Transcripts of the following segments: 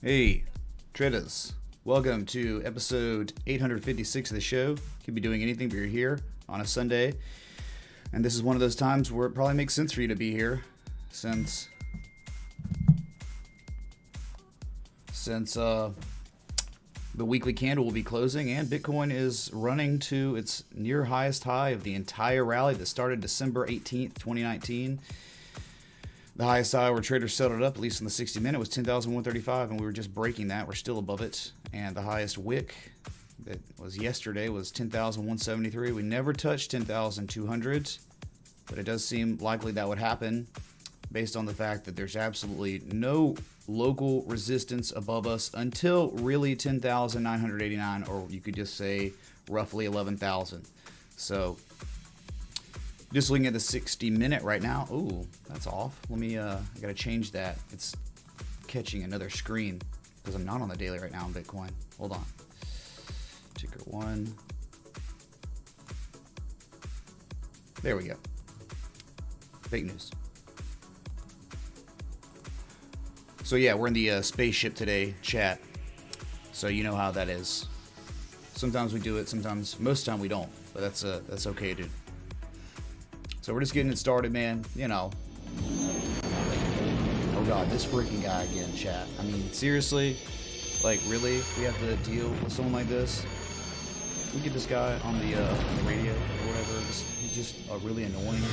Hey, traders. Welcome to episode 856 of the show. Could be doing anything, but you're here on a Sunday. And this is one of those times where it probably makes sense for you to be here since the weekly candle will be closing and Bitcoin is running to its near highest high of the entire rally that started December 18th, 2019. The highest high where traders settled up, at least in the 60 minute, was 10,135, and we were just breaking that. We're still above it. And the highest wick that was yesterday was 10,173. We never touched 10,200, but it does seem likely that would happen based on the fact that there's absolutely no local resistance above us until really 10,989, or you could just say roughly 11,000. So just looking at the 60 minute right now. Ooh, that's off. Let me, I gotta change that. It's catching another screen because I'm not on the daily right now on Bitcoin. Hold on. Ticker 1. There we go. Fake news. So yeah, we're in the spaceship today chat. So you know how that is. Sometimes we do it, most of the time we don't. But that's okay, dude. So we're just getting it started, man. You know. Oh god, this freaking guy again, chat. I mean, seriously? Like, really? We have to deal with someone like this? Can we get this guy on the radio or whatever? He's just really annoying.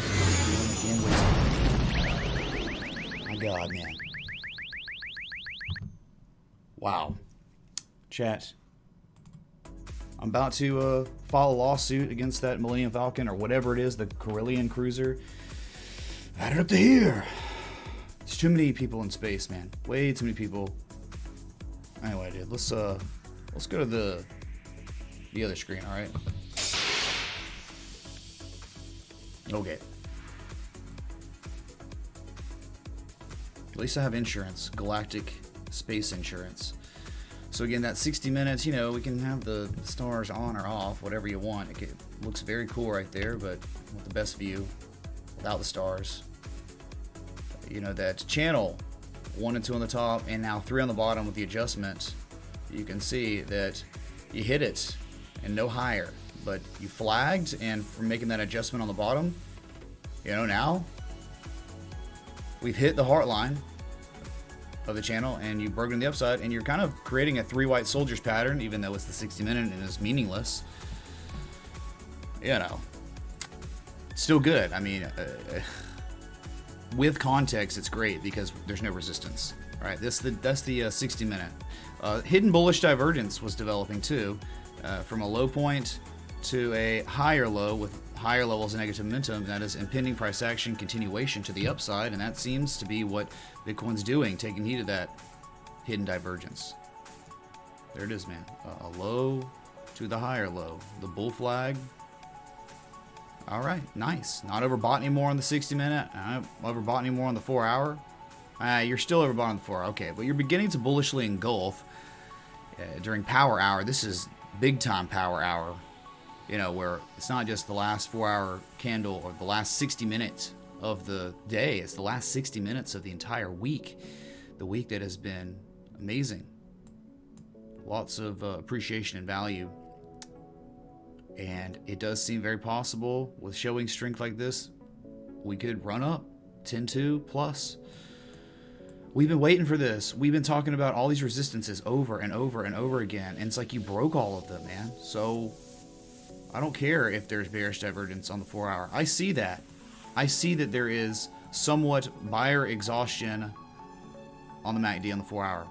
My god, man. Wow. Chat. I'm about to file a lawsuit against that Millennium Falcon or whatever it is, the Carillion cruiser. Add it up to here. There's too many people in space, man. Way too many people. Anyway, dude, let's go to the other screen, all right? Okay. At least I have insurance, galactic space insurance. So again, that 60 minutes, you know, we can have the stars on or off, whatever you want. It looks very cool right there, but with the best view, without the stars. You know, that channel 1 and 2 on the top, and now 3 on the bottom with the adjustment. You can see that you hit it and no higher, but you flagged, and from making that adjustment on the bottom, you know, now we've hit the heart line of the channel, and you've broken the upside, and you're kind of creating a 3 white soldiers pattern, even though it's the 60 minute and it's meaningless. You know, still good. I mean, with context, it's great because there's no resistance. All right, that's the 60 minute. Hidden bullish divergence was developing too, from a low point to a higher low with higher levels of negative momentum. That is impending price action continuation to the upside, and that seems to be what Bitcoin's doing, taking heed of that hidden divergence. There it is, man. A low to the higher low. The bull flag. All right, nice. Not overbought anymore on the 60 minute. Overbought anymore on the 4 hour. You're still overbought on the 4 hour. Okay, but you're beginning to bullishly engulf during power hour. This is big time power hour. You know, where it's not just the last 4 hour candle or the last 60 minutes of the day. It's the last 60 minutes of the entire week. The week that has been amazing. Lots of appreciation and value. And it does seem very possible with showing strength like this, we could run up 10-2 plus. We've been waiting for this. We've been talking about all these resistances over and over and over again. And it's like you broke all of them, man. So I don't care if there's bearish divergence on the 4 hour. I see that. I see that there is somewhat buyer exhaustion on the MACD on the 4 hour.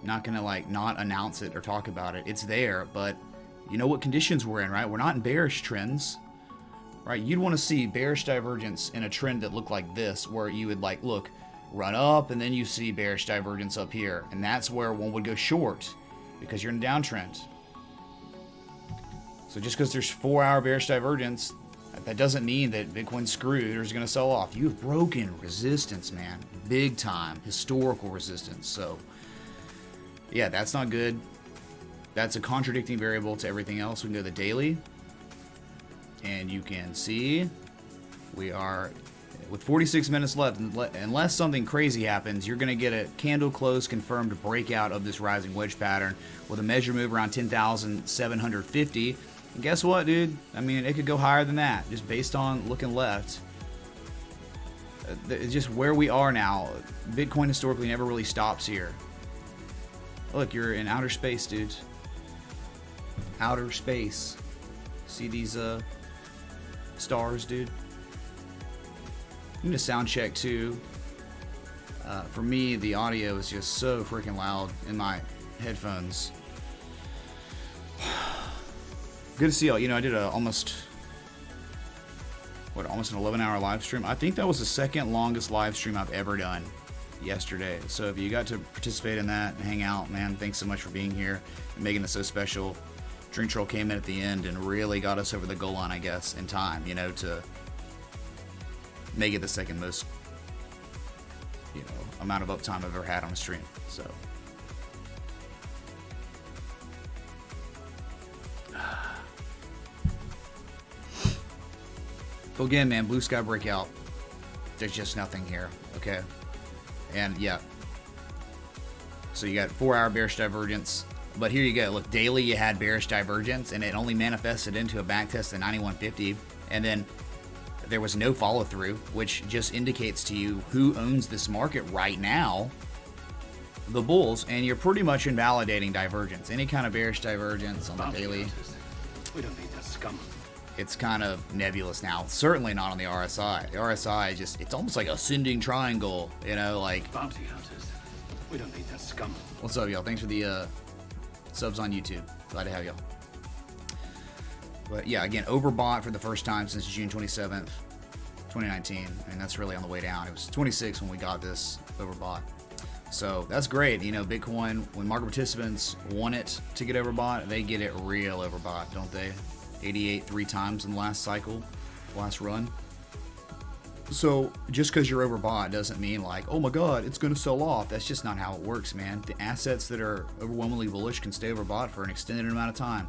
Not gonna like not announce it or talk about it. It's there, but you know what conditions we're in, right? We're not in bearish trends, right? You'd want to see bearish divergence in a trend that looked like this, where you would like, look, run up, and then you see bearish divergence up here. And that's where one would go short because you're in a downtrend. So just because there's 4 hour bearish divergence, that doesn't mean that Bitcoin's screwed or is going to sell off. You've broken resistance, man. Big time. Historical resistance. So, yeah, that's not good. That's a contradicting variable to everything else. We can go to the daily. And you can see we are with 46 minutes left, unless something crazy happens, you're going to get a candle close confirmed breakout of this rising wedge pattern with a measure move around 10,750. And guess what, dude? I mean, it could go higher than that just based on looking left. It's just where we are now. Bitcoin historically never really stops here. Look, you're in outer space, dude. Outer space. See these stars, dude? I'm gonna sound check too. For me, the audio is just so freaking loud in my headphones. Good to see y'all. You know, I did almost an 11-hour live stream. I think that was the second longest live stream I've ever done yesterday. So if you got to participate in that and hang out, man, thanks so much for being here and making it so special. Drink Troll came in at the end and really got us over the goal line, I guess, in time, you know, to make it the second most, you know, amount of uptime I've ever had on a stream. So but again, man, blue sky breakout. There's just nothing here, okay? And yeah, so you got 4-hour bearish divergence, but here you go. Look, daily you had bearish divergence, and it only manifested into a back test at 91.50, and then there was no follow through, which just indicates to you who owns this market right now, the bulls, and you're pretty much invalidating divergence. Any kind of bearish divergence on the daily, we don't need that scum. It's kind of nebulous now. Certainly not on the RSI. The RSI just, it's almost like ascending triangle, you know, like. Bounty hunters. We don't need that scum. What's up, y'all? Thanks for the subs on YouTube. Glad to have y'all. But yeah, again, overbought for the first time since June 27th, 2019. And that's really on the way down. It was 26 when we got this overbought. So that's great. You know, Bitcoin, when market participants want it to get overbought, they get it real overbought, don't they? 88 3 times in the last cycle, last run. So just because you're overbought doesn't mean like, oh my God, it's going to sell off. That's just not how it works, man. The assets that are overwhelmingly bullish can stay overbought for an extended amount of time,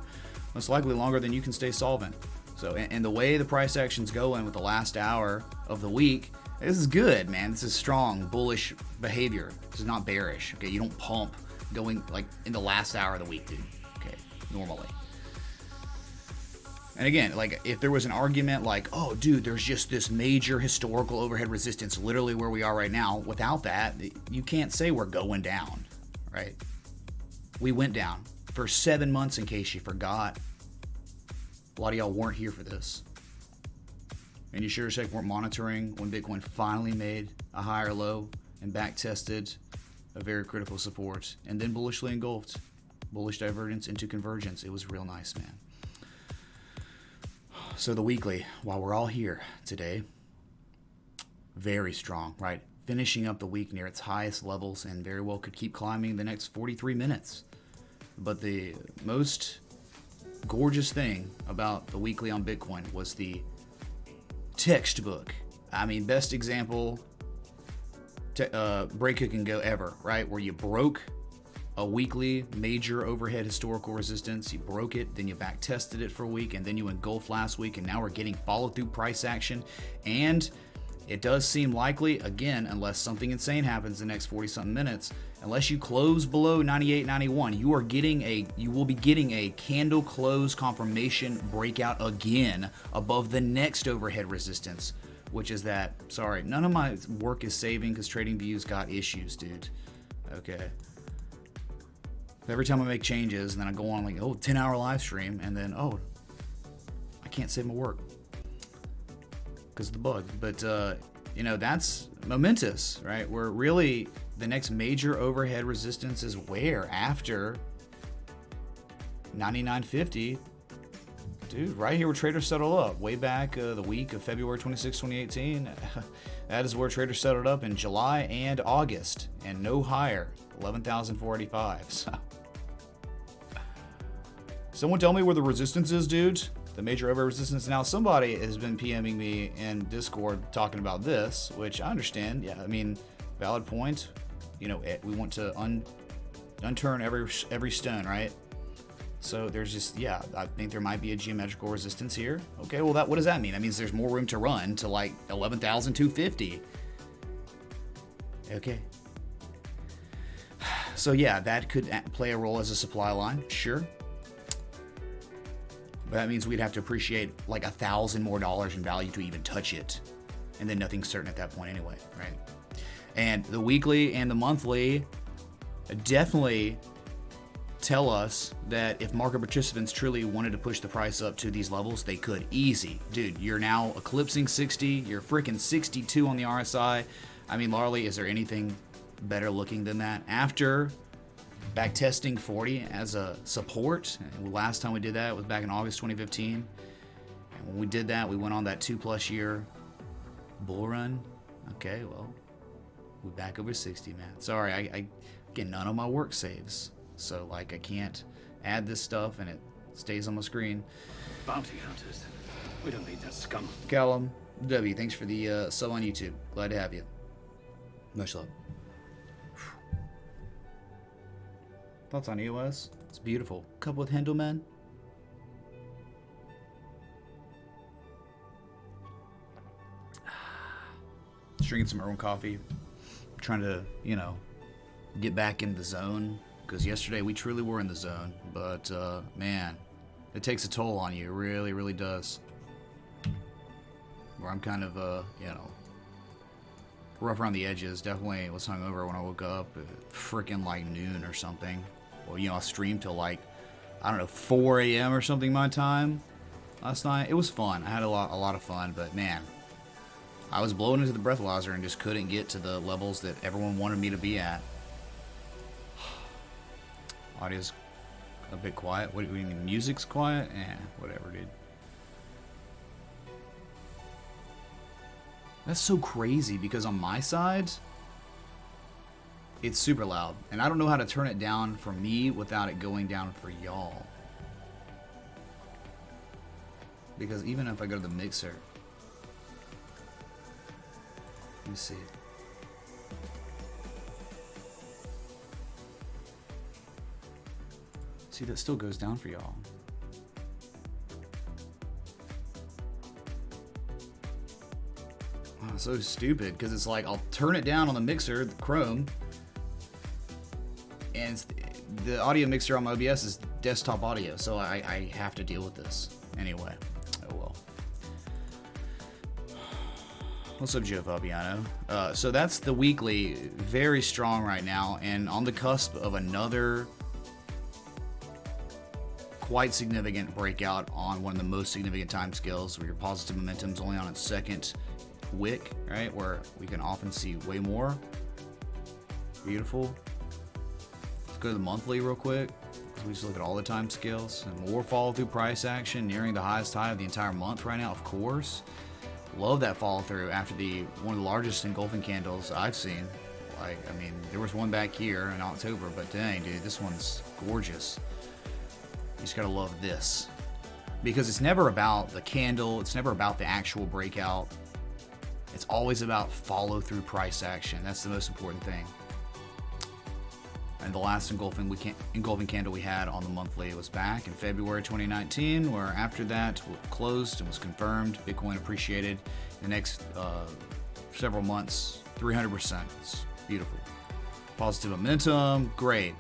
most likely longer than you can stay solvent. So, and the way the price action's going with the last hour of the week, this is good, man. This is strong, bullish behavior. This is not bearish. Okay, you don't pump going like in the last hour of the week, dude. Okay, normally. And again, like if there was an argument like, oh, dude, there's just this major historical overhead resistance literally where we are right now. Without that, you can't say we're going down, right? We went down for 7 months, in case you forgot. A lot of y'all weren't here for this. And you sure as heck weren't monitoring when Bitcoin finally made a higher low and back tested a very critical support and then bullishly engulfed. Bullish divergence into convergence. It was real nice, man. So the weekly, while we're all here today, very strong, right? Finishing up the week near its highest levels and very well could keep climbing the next 43 minutes. But the most gorgeous thing about the weekly on Bitcoin was the textbook. I mean, best example break it can go ever, right? Where you broke a weekly major overhead historical resistance, you broke it, then you back tested it for a week, and then you engulfed last week, and now we're getting follow through price action. And it does seem likely, again, unless something insane happens in the next 40 something minutes, unless you close below 98.91, you will be getting a candle close confirmation breakout again above the next overhead resistance, which is that, sorry, none of my work is saving because TradingView's got issues, dude. Okay. Every time I make changes, and then I go on like, 10-hour live stream, and then, I can't save my work because of the bug. But, that's momentous, right? Where really the next major overhead resistance is where? After 99.50. Dude, right here where traders settled up. Way back the week of February 26, 2018. That is where traders settled up in July and August. And no higher. 11,485. So. Someone tell me where the resistance is, dude. The major overhead resistance. Now, somebody has been PMing me in Discord talking about this, which I understand. Yeah, I mean, valid point. We want to unturn every stone, right? So there's just, yeah, I think there might be a geometrical resistance here. Okay, well, what does that mean? That means there's more room to run to like 11,250. Okay. So yeah, that could play a role as a supply line, sure. But that means we'd have to appreciate like $1,000 more in value to even touch it. And then nothing's certain at that point anyway, right? And the weekly and the monthly definitely tell us that if market participants truly wanted to push the price up to these levels, they could. Easy. Dude, you're now eclipsing 60. You're freaking 62 on the RSI. I mean, Larley, is there anything better looking than that? After back testing 40 as a support, last time we did that was back in August 2015. And when we did that, we went on that 2+ year bull run. Okay, well, we're back over 60, man. Sorry, I get none of my work saves. So, like, I can't add this stuff and it stays on my screen. Bounty hunters. We don't need that scum. Callum W, thanks for the sub on YouTube. Glad to have you. Much love. Thoughts on EOS? It's beautiful. Couple with Hendelman. Just drinking some Irwin coffee. Trying to, get back in the zone. Because yesterday we truly were in the zone. But, man, it takes a toll on you. It really, really does. Where I'm kind of, rough around the edges. Definitely was hungover when I woke up at freaking like noon or something. Well, I streamed till like, 4 a.m. or something my time last night. It was fun. I had a lot of fun, but man, I was blowing into the breathalyzer and just couldn't get to the levels that everyone wanted me to be at. Audio's a bit quiet. What do you mean? Music's quiet? Whatever, dude. That's so crazy because on my side, it's super loud. And I don't know how to turn it down for me without it going down for y'all. Because even if I go to the mixer, let me see. See, that still goes down for y'all. Oh, so stupid, because it's like I'll turn it down on the mixer, the Chrome, and the audio mixer on my OBS is desktop audio, so I have to deal with this. Anyway, oh well. What's up, Joe Fabiano? So that's the weekly, very strong right now, and on the cusp of another quite significant breakout on one of the most significant time scales where your positive momentum's only on its second wick, right? Where we can often see way more. Beautiful. Let's go to the monthly real quick. We just look at all the time scales and more follow through price action nearing the highest high of the entire month right now, of course. Love that follow through after one of the largest engulfing candles I've seen. Like, I mean, there was one back here in October, but dang, dude, this one's gorgeous. You just gotta love this. Because it's never about the candle, it's never about the actual breakout. It's always about follow through price action. That's the most important thing. And the last engulfing candle we had on the monthly was back in February 2019, where after that closed and was confirmed, Bitcoin appreciated the next several months, 300%. It's beautiful. Positive momentum, great.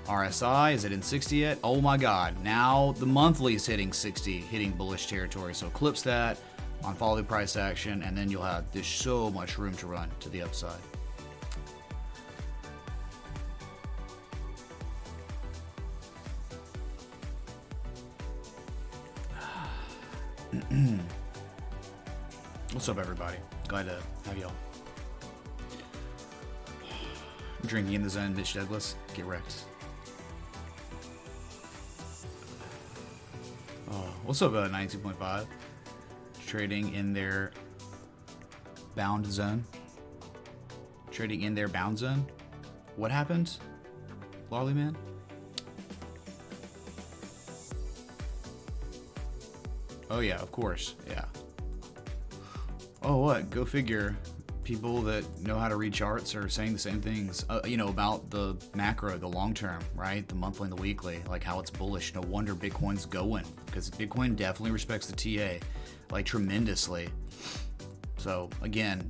RSI, is it in 60 yet? Oh my God, now the monthly is hitting 60, hitting bullish territory. So eclipse that on follow the price action, and then there's so much room to run to the upside. What's up, everybody? Glad to have y'all. Drinking in the zone, Mitch Douglas. Get wrecked. What's up, 92.5? Trading in their bound zone. Trading in their bound zone. What happened, Larley Man? Oh yeah, of course, yeah. Oh, what? Go figure. people that know how to read charts are saying the same things, about the macro, the long term, right? The monthly and the weekly, like how it's bullish. No wonder Bitcoin's going, because Bitcoin definitely respects the TA, like tremendously. So again,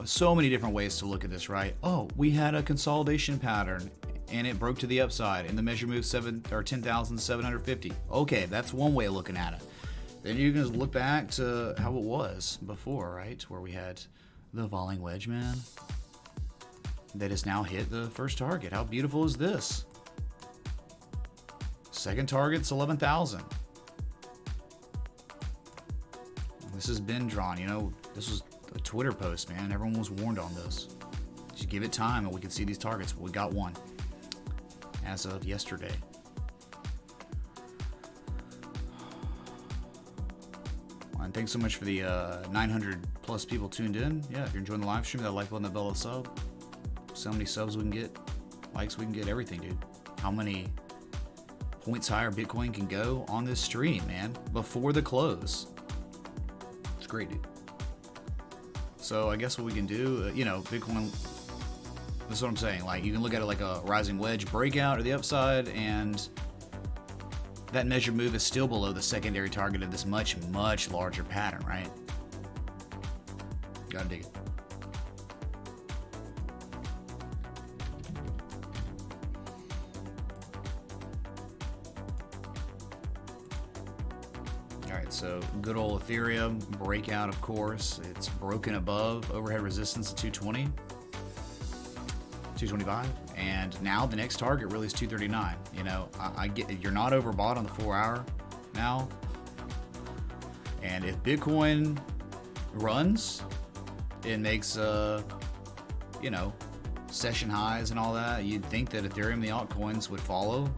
so many different ways to look at this, right? Oh, we had a consolidation pattern and it broke to the upside and the measure moved 10,750. Okay, that's one way of looking at it. Then you can just look back to how it was before, right? Where we had the falling wedge, man, that has now hit the first target. How beautiful is this? Second target's 11,000. This has been drawn, this was a Twitter post, man. Everyone was warned on this. Just give it time and we can see these targets. We got one as of yesterday. And thanks so much for the 900 plus people tuned in. Yeah, if you're enjoying the live stream, that like button, that bell, that sub. So many subs we can get, likes we can get, everything, dude. How many points higher Bitcoin can go on this stream, man, before the close. It's great, dude. So I guess what we can do, Bitcoin, that's what I'm saying. Like, you can look at it like a rising wedge breakout or the upside, and that measure move is still below the secondary target of this much, much larger pattern, right? Gotta dig it. All right, so good old Ethereum breakout, of course. It's broken above overhead resistance at 220, 225, and now the next target really is 239. I get you're not overbought on the 4 hour now, and if Bitcoin runs and makes session highs and all that, you'd think that Ethereum and the altcoins would follow,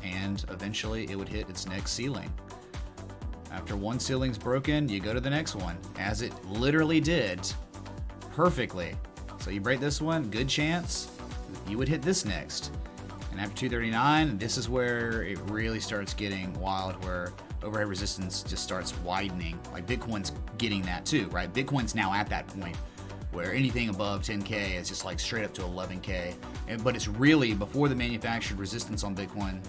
and eventually it would hit its next ceiling. After one ceiling's broken, you go to the next one, as it literally did perfectly. So you break this one, good chance you would hit this next. And after 239, this is where it really starts getting wild, where overhead resistance just starts widening. Like Bitcoin's getting that too, right? Bitcoin's now at that point where anything above 10K is just like straight up to 11K. But it's really before the manufactured resistance on Bitcoin.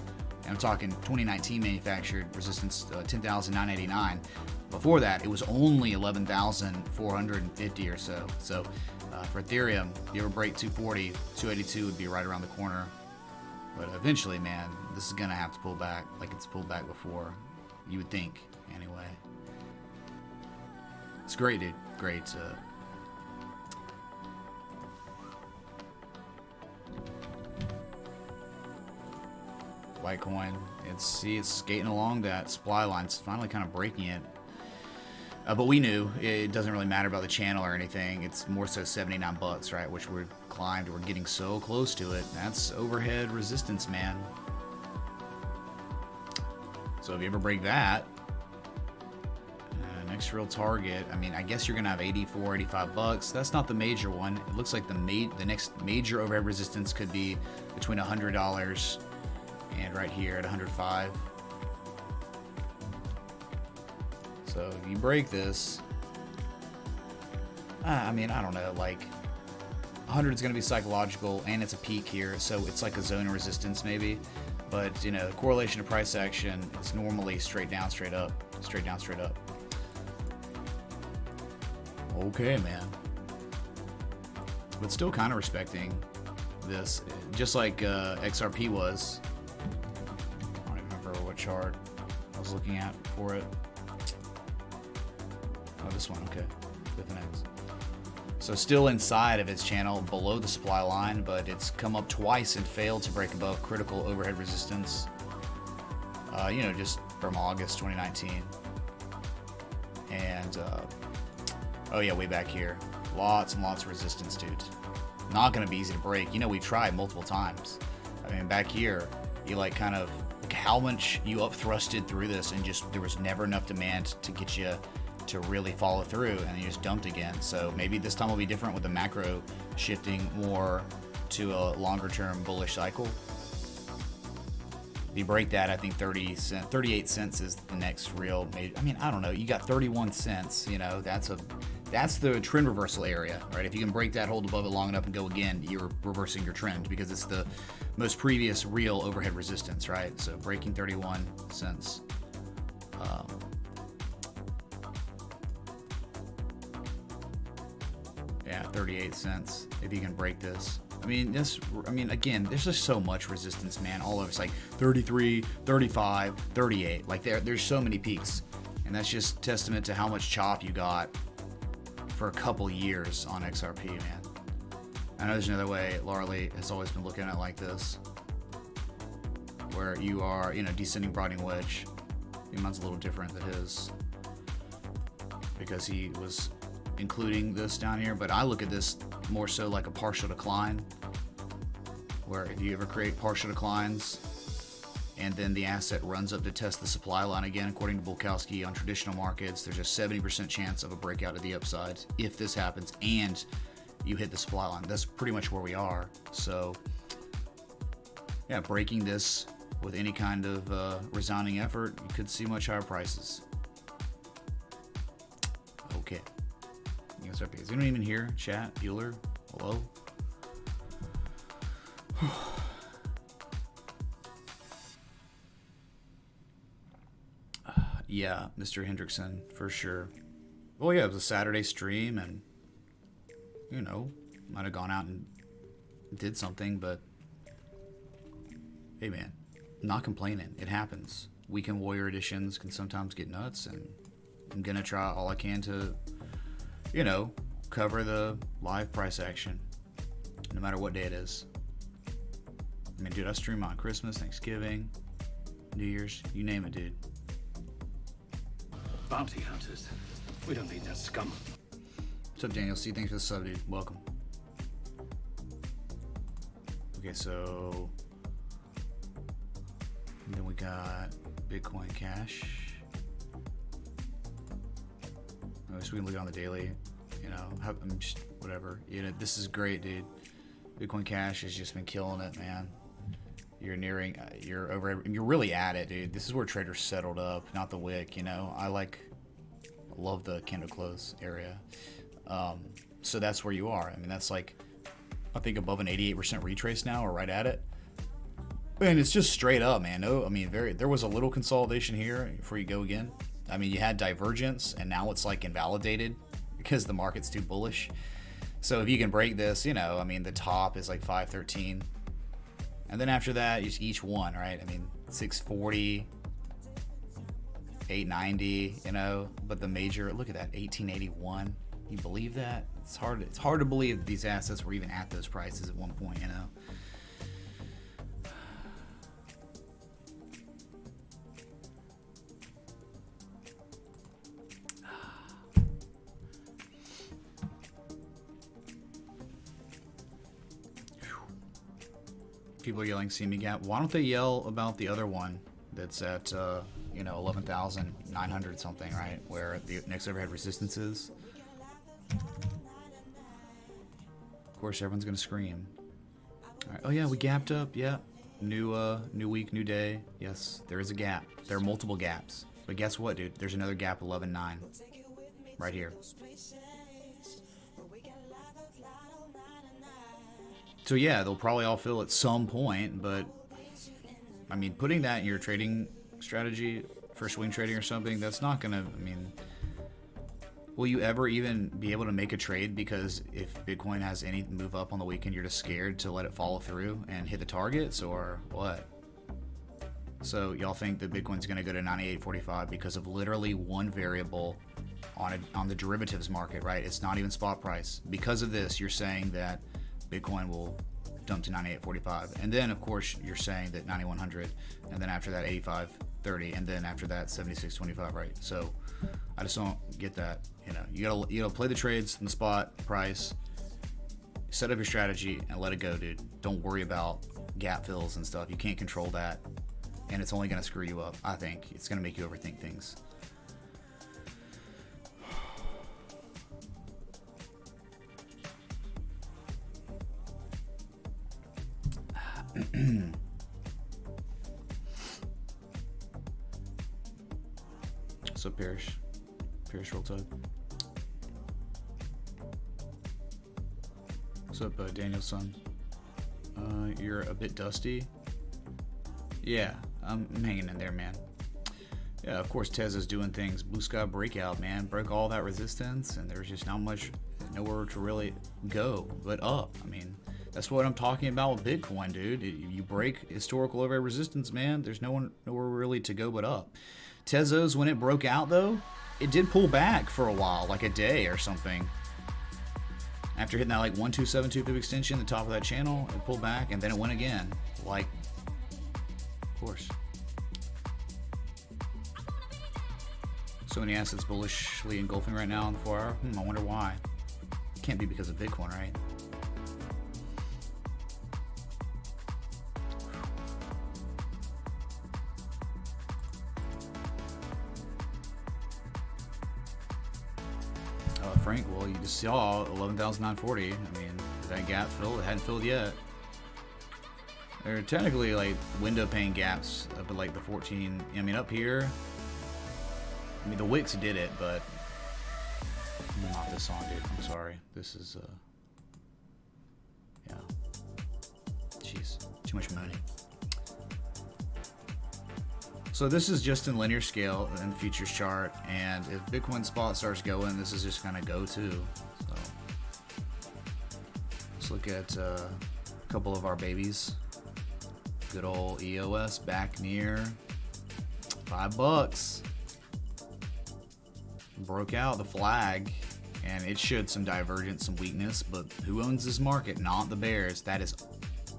I'm talking 2019 manufactured resistance, 10,989. Before that, it was only 11,450 or so. So for Ethereum, if you ever break 240, 282 would be right around the corner. But eventually, man, this is gonna have to pull back like it's pulled back before. You would think, anyway. It's great, dude. Great. Litecoin, it's skating along that supply line. It's finally kind of breaking it. But we knew it doesn't really matter about the channel or anything. It's more so 79 bucks, right? Which we've climbed. We're getting so close to it. That's overhead resistance, man. So if you ever break that, next real target, I guess you're gonna have 84, 85 bucks. That's not the major one. It looks like the next major overhead resistance could be between $100 and right here at 105. So if you break this, I don't know, like 100 is going to be psychological, and it's a peak here, so it's like a zone of resistance maybe. But the correlation to price action is normally straight down, straight up, straight down, straight up. Okay, man. But still kind of respecting this, just like XRP was. I don't even remember what chart I was looking at for it. Oh, this one, okay. Bitfinex. So still inside of its channel, below the supply line, but it's come up twice and failed to break above critical overhead resistance. Just from August 2019. And, oh yeah, way back here. Lots and lots of resistance, dude. Not gonna be easy to break. We tried multiple times. Back here, you like kind of, look how much you up thrusted through this, and just, there was never enough demand to get you to really follow through, and you just dumped again. So maybe this time will be different with the macro shifting more to a longer term bullish cycle. If you break that, I think 38 cents is the next real major. I don't know, you got 31 cents, that's That's the trend reversal area, right? If you can break that, hold above it long enough and go again, you're reversing your trend because it's the most previous real overhead resistance, right? So breaking 31 cents. Yeah, 38 cents if you can break this. I mean, again, there's just so much resistance, man. All over. It's like 33, 35, 38. Like there's so many peaks. And that's just testament to how much chop you got for a couple years on XRP, man. I know there's another way Larley has always been looking at it like this, where you are, descending broadening wedge. Mine's a little different than his because he was including this down here, but I look at this more so like a partial decline, where if you ever create partial declines and then the asset runs up to test the supply line again, according to Bulkowski, on traditional markets, there's a 70% chance of a breakout to the upside if this happens and you hit the supply line. That's pretty much where we are. So yeah, breaking this with any kind of resounding effort, you could see much higher prices. Okay. Is anyone even here? Chat? Bueller? Hello? Yeah, Mr. Hendrickson, for sure. Well, yeah, it was a Saturday stream, and, might have gone out and did something, but hey, man, I'm not complaining. It happens. Weekend Warrior editions can sometimes get nuts, and I'm going to try all I can to, cover the live price action, no matter what day it is. I mean, dude, I stream on Christmas, Thanksgiving, New Year's, you name it, dude. Bounty hunters. We don't need that scum. What's up, Daniel C? Thanks for the sub, dude. Welcome. Okay, so and then we got Bitcoin Cash. So we can look on the daily. I'm just whatever. This is great, dude. Bitcoin Cash has just been killing it, man. You're nearing, you're over, you're really at it, dude. This is where traders settled up, not the wick. I love the candle close area. So that's where you are. I mean, that's like, I think above an 88% retrace now, or right at it. And it's just straight up, man. No, I mean, there was a little consolidation here before you go again. I mean, you had divergence, and now it's like invalidated because the market's too bullish. So if you can break this, the top is like 513. And then after that, each one, right? I mean, 640, 890, but the major, look at that, 1881. You believe that? It's hard to believe that these assets were even at those prices at one point, People are yelling "see me gap." Why don't they yell about the other one that's at 11,900 something, right? Where the next overhead resistance is. Of course, everyone's gonna scream. All right. Oh yeah, we gapped up. Yeah, new week, new day. Yes, there is a gap. There are multiple gaps. But guess what, dude? There's another gap, 11.9, right here. So yeah, they'll probably all fill at some point, but I mean, putting that in your trading strategy for swing trading or something, that's not gonna, will you ever even be able to make a trade? Because if Bitcoin has any move up on the weekend, you're just scared to let it follow through and hit the targets, or what? So y'all think that Bitcoin's gonna go to 98.45 because of literally one variable on the derivatives market, right? It's not even spot price. Because of this, you're saying that Bitcoin will dump to 98.45, and then of course you're saying that 9100, and then after that 85.30, and then after that 76.25, right? So I just don't get that. You gotta play the trades in the spot price, set up your strategy, and let it go, dude. Don't worry about gap fills and stuff. You can't control that, and it's only gonna screw you up. I think it's gonna make you overthink things. So Parrish roll tide. What's up, Danielson? You're a bit dusty. Yeah, I'm hanging in there, man. Yeah, of course Tesla's doing things. Blue Sky breakout, man. Broke all that resistance, and there's just not much, nowhere to really go but up. I mean, that's what I'm talking about with Bitcoin, dude. You break historical overhead resistance, man. There's nowhere really to go but up. Tezos, when it broke out, though, it did pull back for a while, like a day or something. After hitting that like 1272 pip extension, the top of that channel, it pulled back, and then it went again. Like, of course. So many assets bullishly engulfing right now on the 4 hour. I wonder why. Can't be because of Bitcoin, right? Frank, well, you just saw 11,940. I mean, is that gap filled? It hadn't filled yet. They're technically like window pane gaps up at like the 14. I mean, up here. I mean, the Wicks did it, but not this song, dude. I'm sorry. This is, yeah. Jeez, too much money. So this is just in linear scale in the futures chart, and if Bitcoin spot starts going, this is just gonna go too. So let's look at a couple of our babies. Good old EOS back near $5. Broke out the flag, and it showed some divergence, some weakness, but who owns this market? Not the bears. That is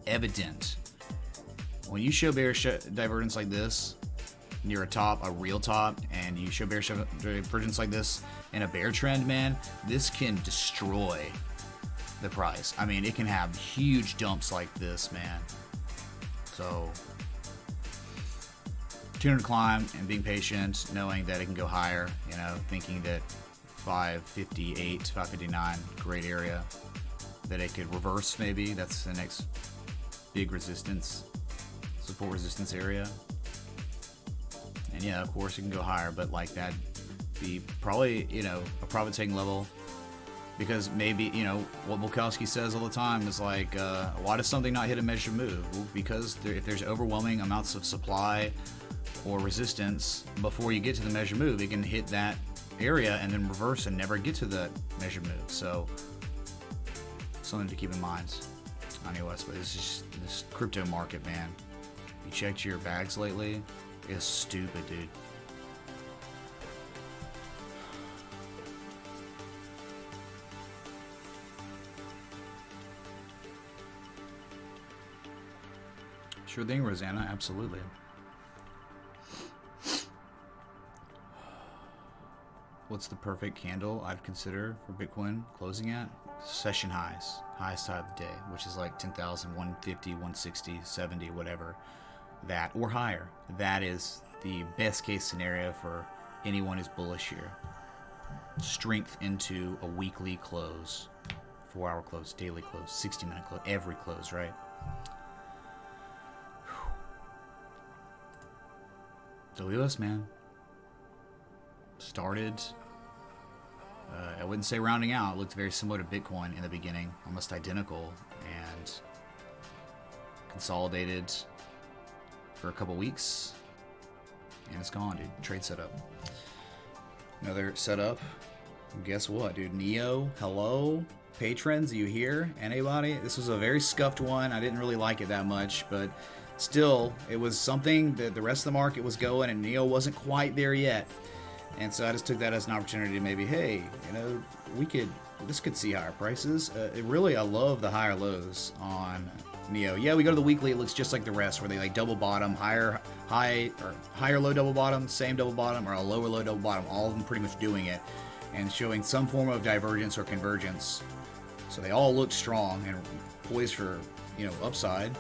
evident. When you show bearish divergence like this near a top, a real top, and you show bearish divergence like this in a bear trend, man, this can destroy the price. I mean, it can have huge dumps like this, man. So tuning to climb and being patient, knowing that it can go higher, you know, thinking that 558, 559, great area, that it could reverse maybe. That's the next big resistance, support resistance area. And yeah, of course it can go higher, but like that be probably, you know, a profit taking level, because maybe, you know, what Volkowski says all the time is like, why does something not hit a measured move? Well, because if there's overwhelming amounts of supply or resistance before you get to the measured move, it can hit that area and then reverse and never get to the measured move. So something to keep in mind on EOS. But it's just this crypto market, man. You checked your bags lately? It's stupid, dude. Sure thing, Rosanna. Absolutely. What's the perfect candle I'd consider for Bitcoin closing at? Session highs. Highest high of the day, which is like 10,150, 160, 70, whatever. That or higher. That is the best case scenario for anyone who's bullish here. Strength into a weekly close, 4 hour close, daily close, 60-minute close, every close, right? So EOS, man, started, I wouldn't say rounding out, it looked very similar to Bitcoin in the beginning, almost identical, and consolidated for a couple weeks, and it's gone, dude. Trade setup. Another setup. Guess what, dude? Neo, hello? Patrons, are you here? Anybody? This was a very scuffed one. I didn't really like it that much, but still, it was something that the rest of the market was going, and Neo wasn't quite there yet. And so I just took that as an opportunity to maybe, hey, you know, this could see higher prices. I love the higher lows on Neo. Yeah, we go to the weekly, it looks just like the rest, where they like double bottom, higher low double bottom, same double bottom, or a lower low double bottom, all of them pretty much doing it and showing some form of divergence or convergence. So they all look strong and poised for, you know, upside.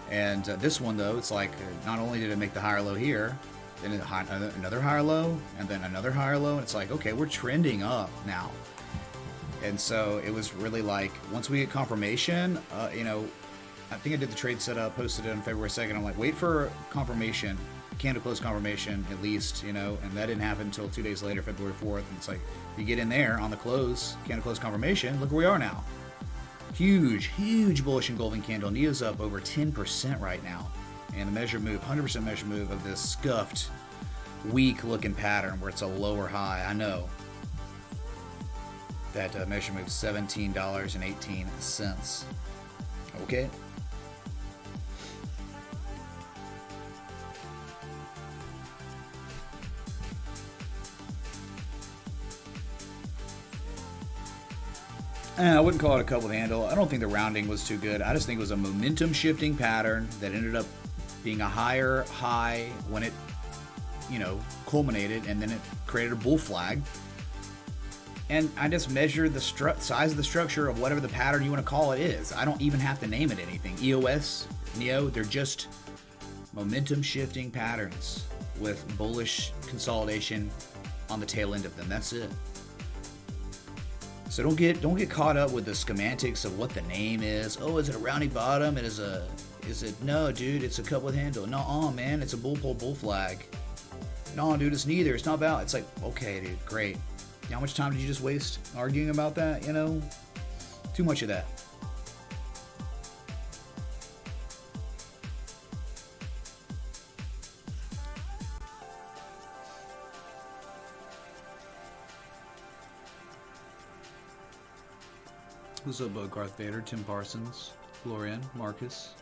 And this one though, it's like not only did it make the higher low here, then another higher low, and then another higher low, and it's like, okay, we're trending up now. And so it was really like, once we get confirmation, you know, I think I did the trade setup, posted it on February 2nd. I'm like, wait for confirmation, candle close confirmation at least, you know, and that didn't happen until 2 days later, February 4th. And it's like, you get in there on the close, candle close confirmation, look where we are now. Huge bullish engulfing candle. NEO's up over 10% right now. And the measure move, 100% measure move of this scuffed, weak looking pattern where it's a lower high. I know that measure move $17.18. Okay. I wouldn't call it a cup with handle. I don't think the rounding was too good. I just think it was a momentum shifting pattern that ended up being a higher high when it, culminated, and then it created a bull flag. And I just measured the size of the structure of whatever the pattern you want to call it is. I don't even have to name it anything. EOS, NEO, they're just momentum shifting patterns with bullish consolidation on the tail end of them. That's it. So don't get caught up with the schematics of what the name is. Oh, is it a rounding bottom? No, dude, it's a cup with handle. No, man, it's a bull pull bull flag. No, dude, it's neither. It's not about. It's like, okay, dude, great. How much time did you just waste arguing about that? Too much of that. What's up, Garth Vader, Tim Parsons, Florian, Marcus?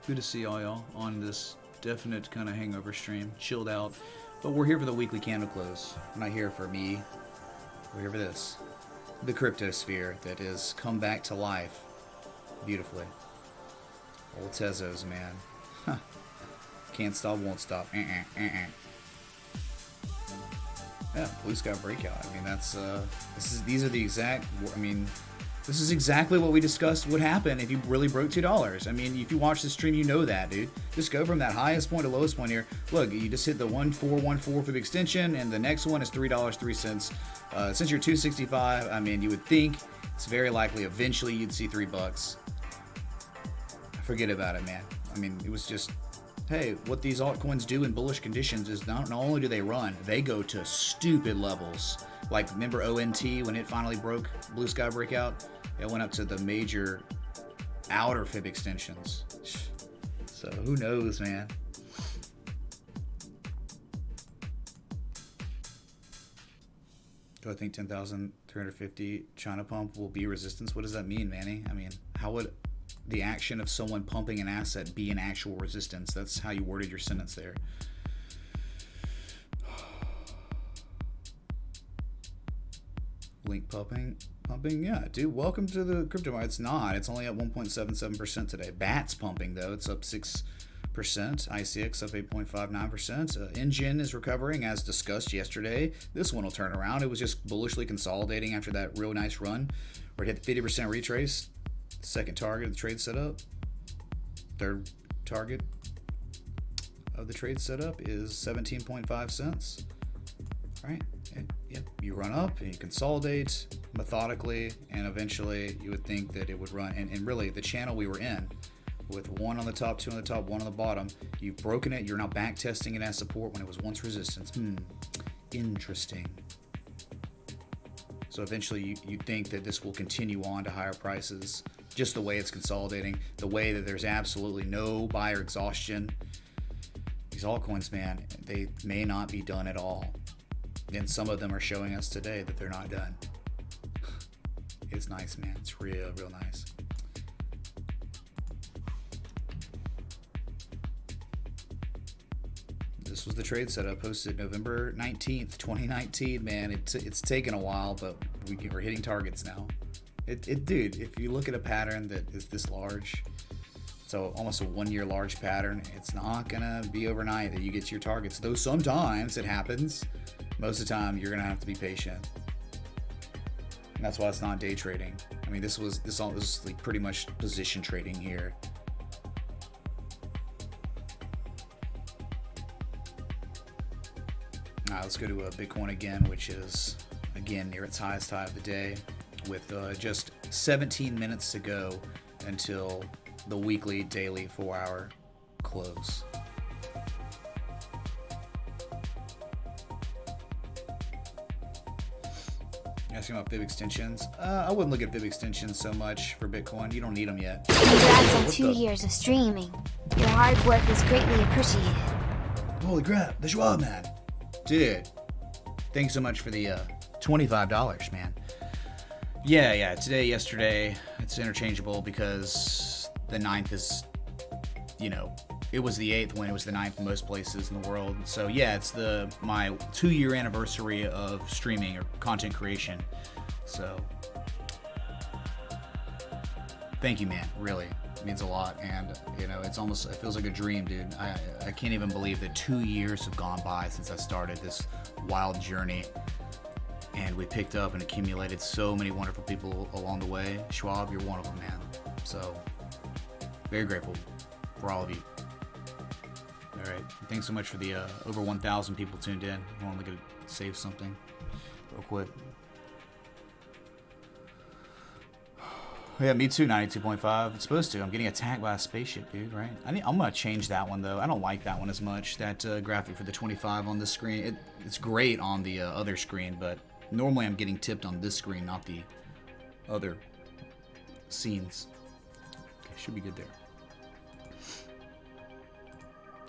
Good to see all y'all on this definite kind of hangover stream. Chilled out. But we're here for the weekly candle close. We're not here for me. We're here for this. The cryptosphere that has come back to life beautifully. Old Tezos, man. Huh. Can't stop, won't stop. Yeah, blue sky breakout. I mean, that's these are the exact. This is exactly what we discussed would happen if you really broke $2. I mean, if you watch the stream, you know that, dude. Just go from that highest point to lowest point here. Look, you just hit the 1414 for the extension, and the next one is $3.03. Since you're 265, I mean, you would think it's very likely eventually you'd see $3. Forget about it, man. I mean, it was just, hey, what these altcoins do in bullish conditions is not only do they run, they go to stupid levels. Like, remember ONT when it finally broke blue sky breakout? It went up to the major outer fib extensions. So who knows, man? Do I think 10,350 China pump will be resistance? What does that mean, Manny? I mean, how would the action of someone pumping an asset be an actual resistance? That's how you worded your sentence there. Link pumping, yeah, dude. Welcome to the crypto market. It's not. It's only up 1.77% today. Bats pumping though. It's up 6%. ICX up 8.59%. Engine is recovering as discussed yesterday. This one will turn around. It was just bullishly consolidating after that real nice run where it hit the 50% retrace. Second target of the trade setup. Third target of the trade setup is 17.5 cents. All right. Yep, you run up and you consolidate methodically, and eventually you would think that it would run. And really, the channel we were in, with one on the top, two on the top, one on the bottom, you've broken it. You're now back testing it as support when it was once resistance. Interesting. So eventually you think that this will continue on to higher prices, just the way it's consolidating, the way that there's absolutely no buyer exhaustion. These altcoins, man, they may not be done at all. And some of them are showing us today that they're not done. It's nice, man. It's real nice. This was the trade setup posted November 19th, 2019, man. It's taken a while, but we're hitting targets now. Dude, if you look at a pattern that is this large, so almost a 1 year large pattern, it's not gonna be overnight that you get to your targets. Though sometimes it happens. Most of the time, you're gonna have to be patient, and that's why it's not day trading. I mean, this was like pretty much position trading here. All right, let's go to Bitcoin again, which is again near its highest high of the day, with just 17 minutes to go until the weekly, daily, 4-hour close. Asking about fib extensions. I wouldn't look at fib extensions so much for Bitcoin. You don't need them yet. Congrats on 2 years of streaming. Your hard work is greatly appreciated. Holy crap, the Schwab man. Dude, thanks so much for the $25, man. Yeah, today, yesterday, it's interchangeable because the 9th is, you know, it was the 8th when it was the 9th in most places in the world. So yeah, it's my 2-year anniversary of streaming or content creation. So thank you, man. Really, it means a lot. And you know, it feels like a dream, dude. I can't even believe that 2 years have gone by since I started this wild journey. And we picked up and accumulated so many wonderful people along the way. Schwab, you're one of them, man. So very grateful for all of you. All right, thanks so much for the over 1,000 people tuned in. I want to save something real quick. Yeah, me too, 92.5. It's supposed to. I'm getting attacked by a spaceship, dude, right? I'm going to change that one, though. I don't like that one as much. That graphic for the 25 on this screen. It's great on the other screen, but normally I'm getting tipped on this screen, not the other scenes. Okay, should be good there.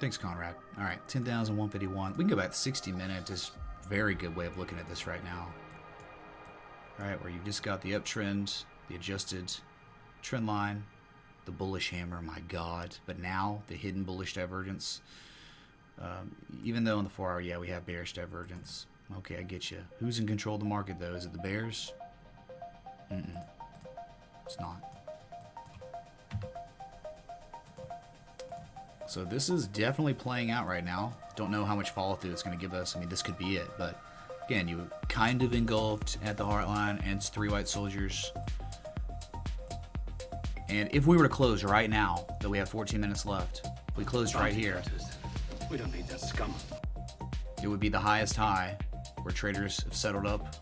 Thanks, Conrad. All right, 10,151. We can go back to 60 minutes. Is a very good way of looking at this right now. All right, where you just got the uptrend, the adjusted trend line, the bullish hammer, my God. But now the hidden bullish divergence. Even though in the 4-hour, yeah, we have bearish divergence. Okay, I get you. Who's in control of the market, though? Is it the bears? It's not. So this is definitely playing out right now. Don't know how much follow-through it's going to give us. I mean, this could be it. But again, you kind of engulfed at the heartline, and it's 3 white soldiers. And if we were to close right now, that we have 14 minutes left, if we closed right here, we don't need that scum. It would be the highest high where traders have settled up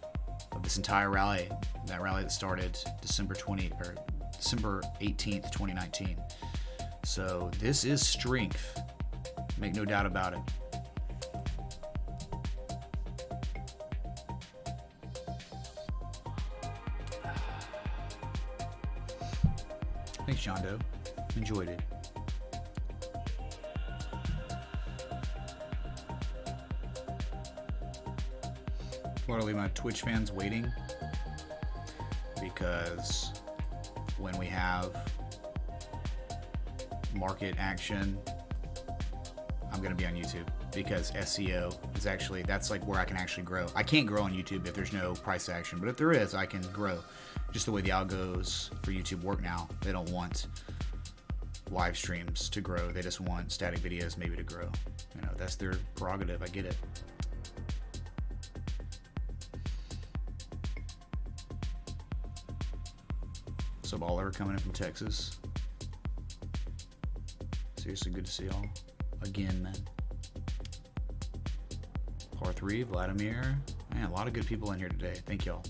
of this entire rally. That rally that started December 18th, 2019. So this is strength. Make no doubt about it. Thanks, John Doe. Enjoyed it. Why are my Twitch fans waiting? Because when we have market action, I'm going to be on YouTube, because SEO is actually, that's like where I can actually grow. I can't grow on YouTube if there's no price action, but if there is, I can grow. Just the way the algos for YouTube work now. They don't want live streams to grow. They just want static videos maybe to grow. You know, that's their prerogative. I get it. What's up, Oliver, coming in from Texas? Seriously, good to see y'all again, man. Par 3, Vladimir. Man, a lot of good people in here today. Thank y'all.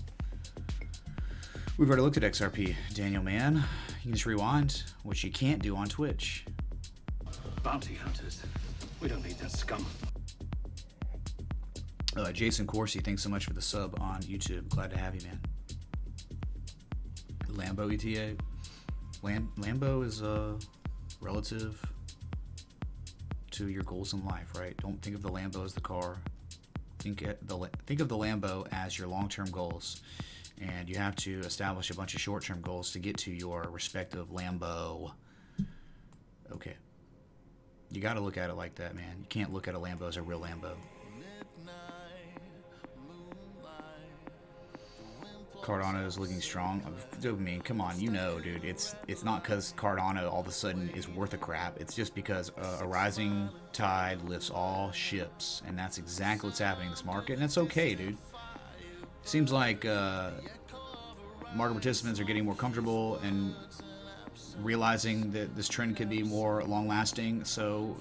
We've already looked at XRP. Daniel, man, you can just rewind, which you can't do on Twitch. Bounty hunters. We don't need that scum. Jason Corsi, thanks so much for the sub on YouTube. Glad to have you, man. Lambo ETA. Lambo is relative to your goals in life, right? Don't think of the Lambo as the car. Think of the Lambo as your long-term goals. And you have to establish a bunch of short-term goals to get to your respective Lambo. Okay. You got to look at it like that, man. You can't look at a Lambo as a real Lambo. Cardano is looking strong. I mean, come on, you know, dude. It's not because Cardano all of a sudden is worth a crap. It's just because a rising tide lifts all ships, and that's exactly what's happening in this market. And it's okay, dude. Seems like market participants are getting more comfortable and realizing that this trend could be more long-lasting. So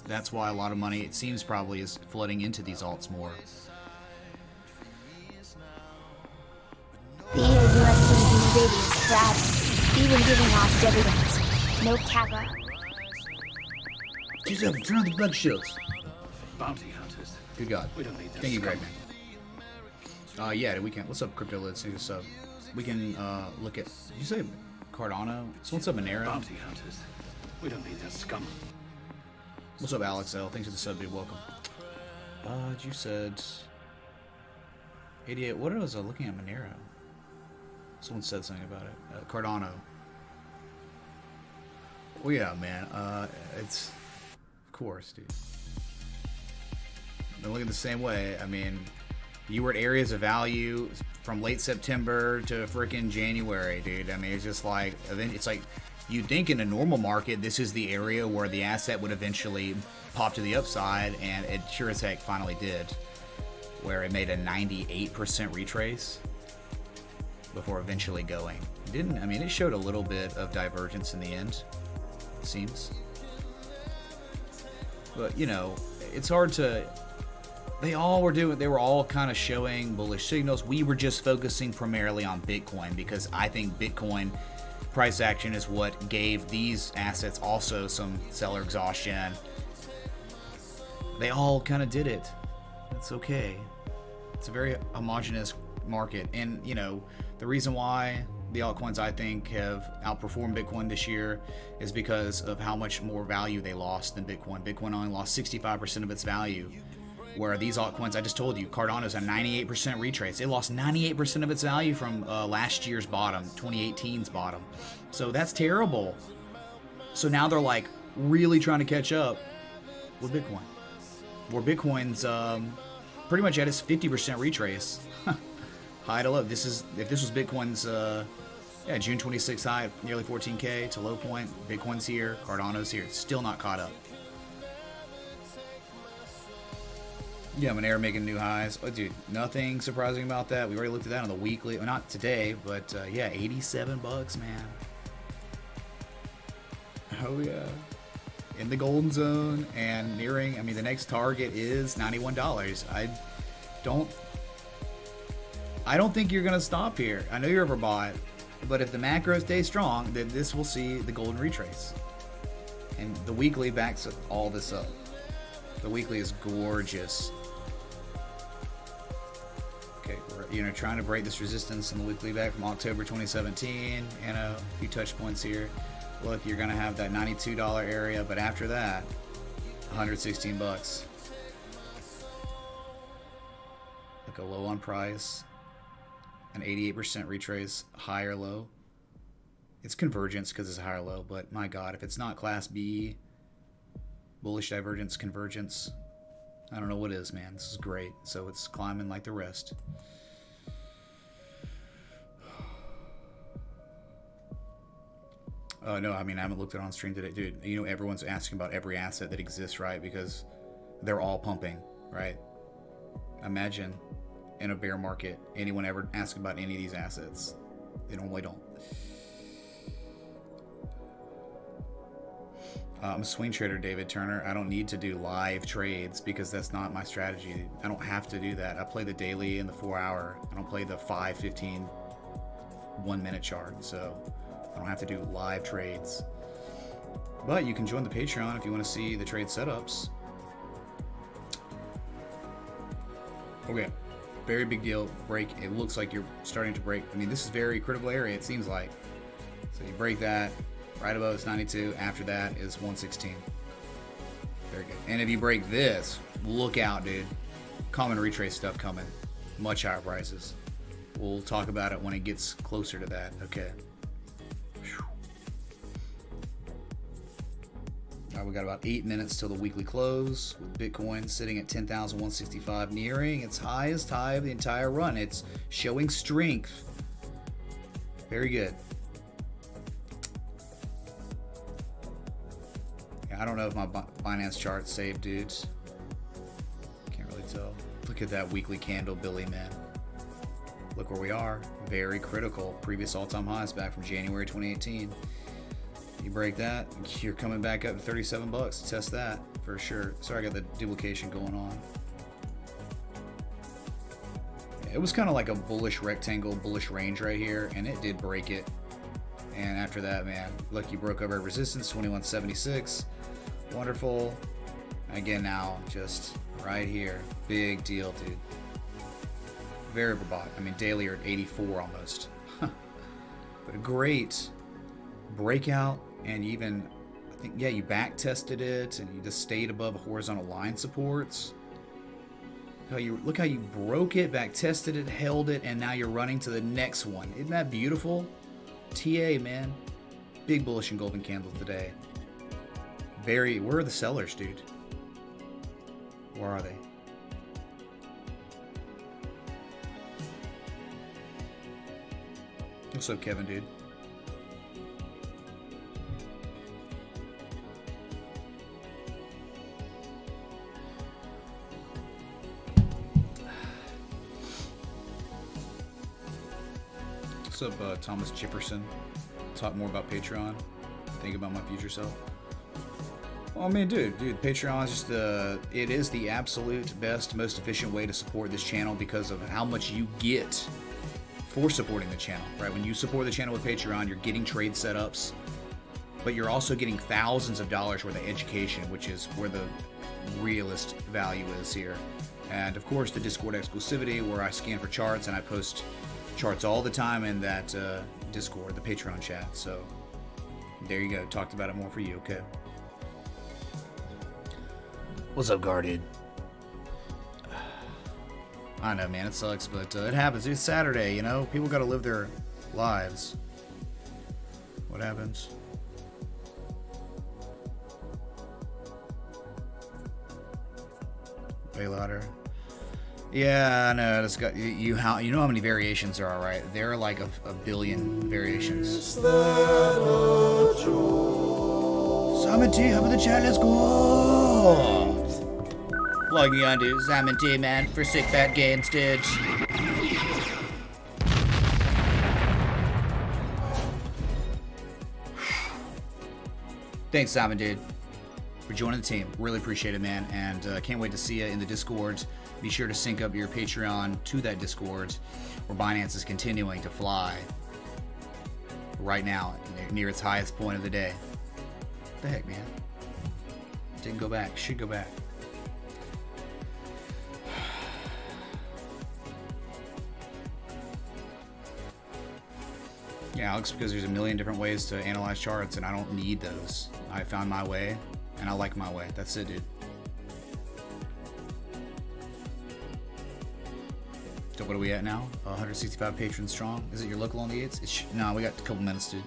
that's why a lot of money, it seems, probably is flooding into these alts more. The USDD radio is crowded, even giving off dividends. No kappa. Jesus, turn on the blood shields. Bounty hunters. Good God. We don't need that Thank you, scum. Greg, man. Yeah, we can. What's up, Crypto Lids? What's up? We can look at. Did you say Cardano? So what's up, Monero? Bounty hunters. We don't need that scum. What's up, Alex L? Thanks for the sub, dude. Welcome. You said 88. What was I looking at, Monero? Someone said something about it. Cardano. Well, yeah, man. It's of course, dude. They're looking the same way. I mean, you were at areas of value from late September to freaking January, dude. I mean, it's just like, it's like you'd think in a normal market, this is the area where the asset would eventually pop to the upside, and it sure as heck finally did, where it made a 98% retrace before eventually going. I mean, it showed a little bit of divergence in the end, it seems. But, you know, it's hard to... They were all kind of showing bullish signals. We were just focusing primarily on Bitcoin because I think Bitcoin price action is what gave these assets also some seller exhaustion. They all kind of did it. It's okay. It's a very homogenous market. And, you know, the reason why the altcoins, I think, have outperformed Bitcoin this year is because of how much more value they lost than Bitcoin. Bitcoin only lost 65% of its value, where these altcoins, I just told you, Cardano's a 98% retrace. It lost 98% of its value from last year's bottom, 2018's bottom. So that's terrible. So now they're like really trying to catch up with Bitcoin, where Bitcoin's pretty much at its 50% retrace. High to low. If this was Bitcoin's June 26th high, nearly 14K to low point, Bitcoin's here, Cardano's here. It's still not caught up. Yeah, Monero making new highs. Oh, dude, nothing surprising about that. We already looked at that on the weekly. Well, not today, but yeah, $87, man. Oh yeah, in the golden zone and nearing. I mean, the next target is $91. I don't think you're gonna stop here. I know you're overbought, but if the macro stays strong, then this will see the golden retrace. And the weekly backs all this up. The weekly is gorgeous. Okay, we're trying to break this resistance in the weekly back from October 2017, and a few touch points here. Look, you're gonna have that $92 area, but after that, $116. Like a low on price, an 88% retrace, higher low. It's convergence because it's a higher low, but my God, if it's not Class B, bullish divergence, convergence, I don't know what is, man. This is great. So it's climbing like the rest. No, I mean, I haven't looked at it on stream today. Dude, you know, everyone's asking about every asset that exists, right? Because they're all pumping, right? Imagine in a bear market, anyone ever asking about any of these assets. They normally don't. I'm a swing trader, David Turner. I don't need to do live trades because that's not my strategy. I don't have to do that. I play the daily and the 4 hour. I don't play the 5, 15, 1 minute chart. So I don't have to do live trades. But you can join the Patreon if you want to see the trade setups. Okay. Very big deal. Break. It looks like you're starting to break. I mean, this is very critical area, it seems like. So you break that. Right above is 92. After that is 116. Very good. And if you break this, look out, dude. Common retrace stuff coming. Much higher prices. We'll talk about it when it gets closer to that. Okay. Whew. All right, we got about 8 minutes till the weekly close, with Bitcoin sitting at 10,165, nearing its highest high of the entire run. It's showing strength. Very good. I don't know if my Binance chart's saved, dudes. Can't really tell. Look at that weekly candle, Billy, man. Look where we are. Very critical. Previous all-time highs back from January 2018. You break that, you're coming back up to $37. Test that for sure. Sorry, I got the duplication going on. It was kind of like a bullish rectangle, bullish range right here, and it did break it. And after that, man, look, you broke over resistance, 2176. Wonderful. Again, now just right here. Big deal, dude. Very overbought. I mean, daily are at 84 almost. But a great breakout, and even, I think, yeah, you back tested it, and you just stayed above horizontal line supports. Look how you broke it, back tested it, held it, and now you're running to the next one. Isn't that beautiful? TA, man. Big bullish engulfing candle today. Where are the sellers, dude? Where are they? What's up, Kevin, dude? What's up, Thomas Chipperson? Talk more about Patreon. Think about my future self. Well, I mean, dude, Patreon is just it is the absolute best, most efficient way to support this channel because of how much you get for supporting the channel, right? When you support the channel with Patreon, you're getting trade setups, but you're also getting thousands of dollars worth of education, which is where the realest value is here. And of course, the Discord exclusivity, where I scan for charts and I post charts all the time in that Discord, the Patreon chat. So there you go. Talked about it more for you, okay? What's up, guarded? I know, man, it sucks, but it happens. It's Saturday, you know? People got to live their lives. What happens? Way louder. Yeah, I know. It's got you know how many variations there are, right? There are like a billion variations. Simon T, how about the chat? Let's go. Plug me onto Simon T, man, for sick fat gains, dude. Thanks, Simon, dude, for joining the team. Really appreciate it, man, and can't wait to see you in the Discord. Be sure to sync up your Patreon to that Discord, where Binance is continuing to fly right now, near its highest point of the day. What the heck, man? Didn't go back. Should go back. Yeah, Alex, because there's a million different ways to analyze charts, and I don't need those. I found my way, and I like my way. That's it, dude. So what are we at now? 165 patrons strong. Is it your local on the 8s? No, we got a couple minutes, dude.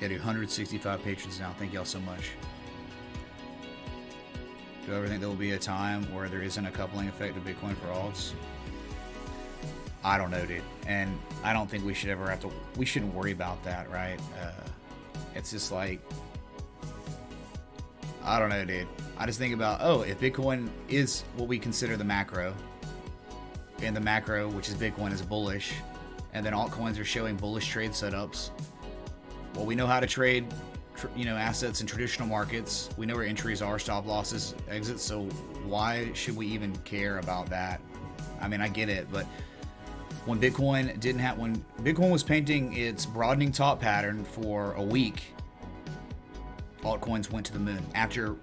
Yeah, dude, 165 patrons now. Thank y'all so much. Do you ever think there will be a time where there isn't a coupling effect of Bitcoin for alts? I don't know, dude. And I don't think we should ever we shouldn't worry about that, right? It's just like, I don't know, dude. I just think about, if Bitcoin is what we consider the macro, and the macro, which is Bitcoin, is bullish, and then altcoins are showing bullish trade setups. Well, we know how to trade, assets in traditional markets. We know where entries are, stop losses, exits. So why should we even care about that? I mean, I get it, but when Bitcoin was painting its broadening top pattern for a week, altcoins went to the moon after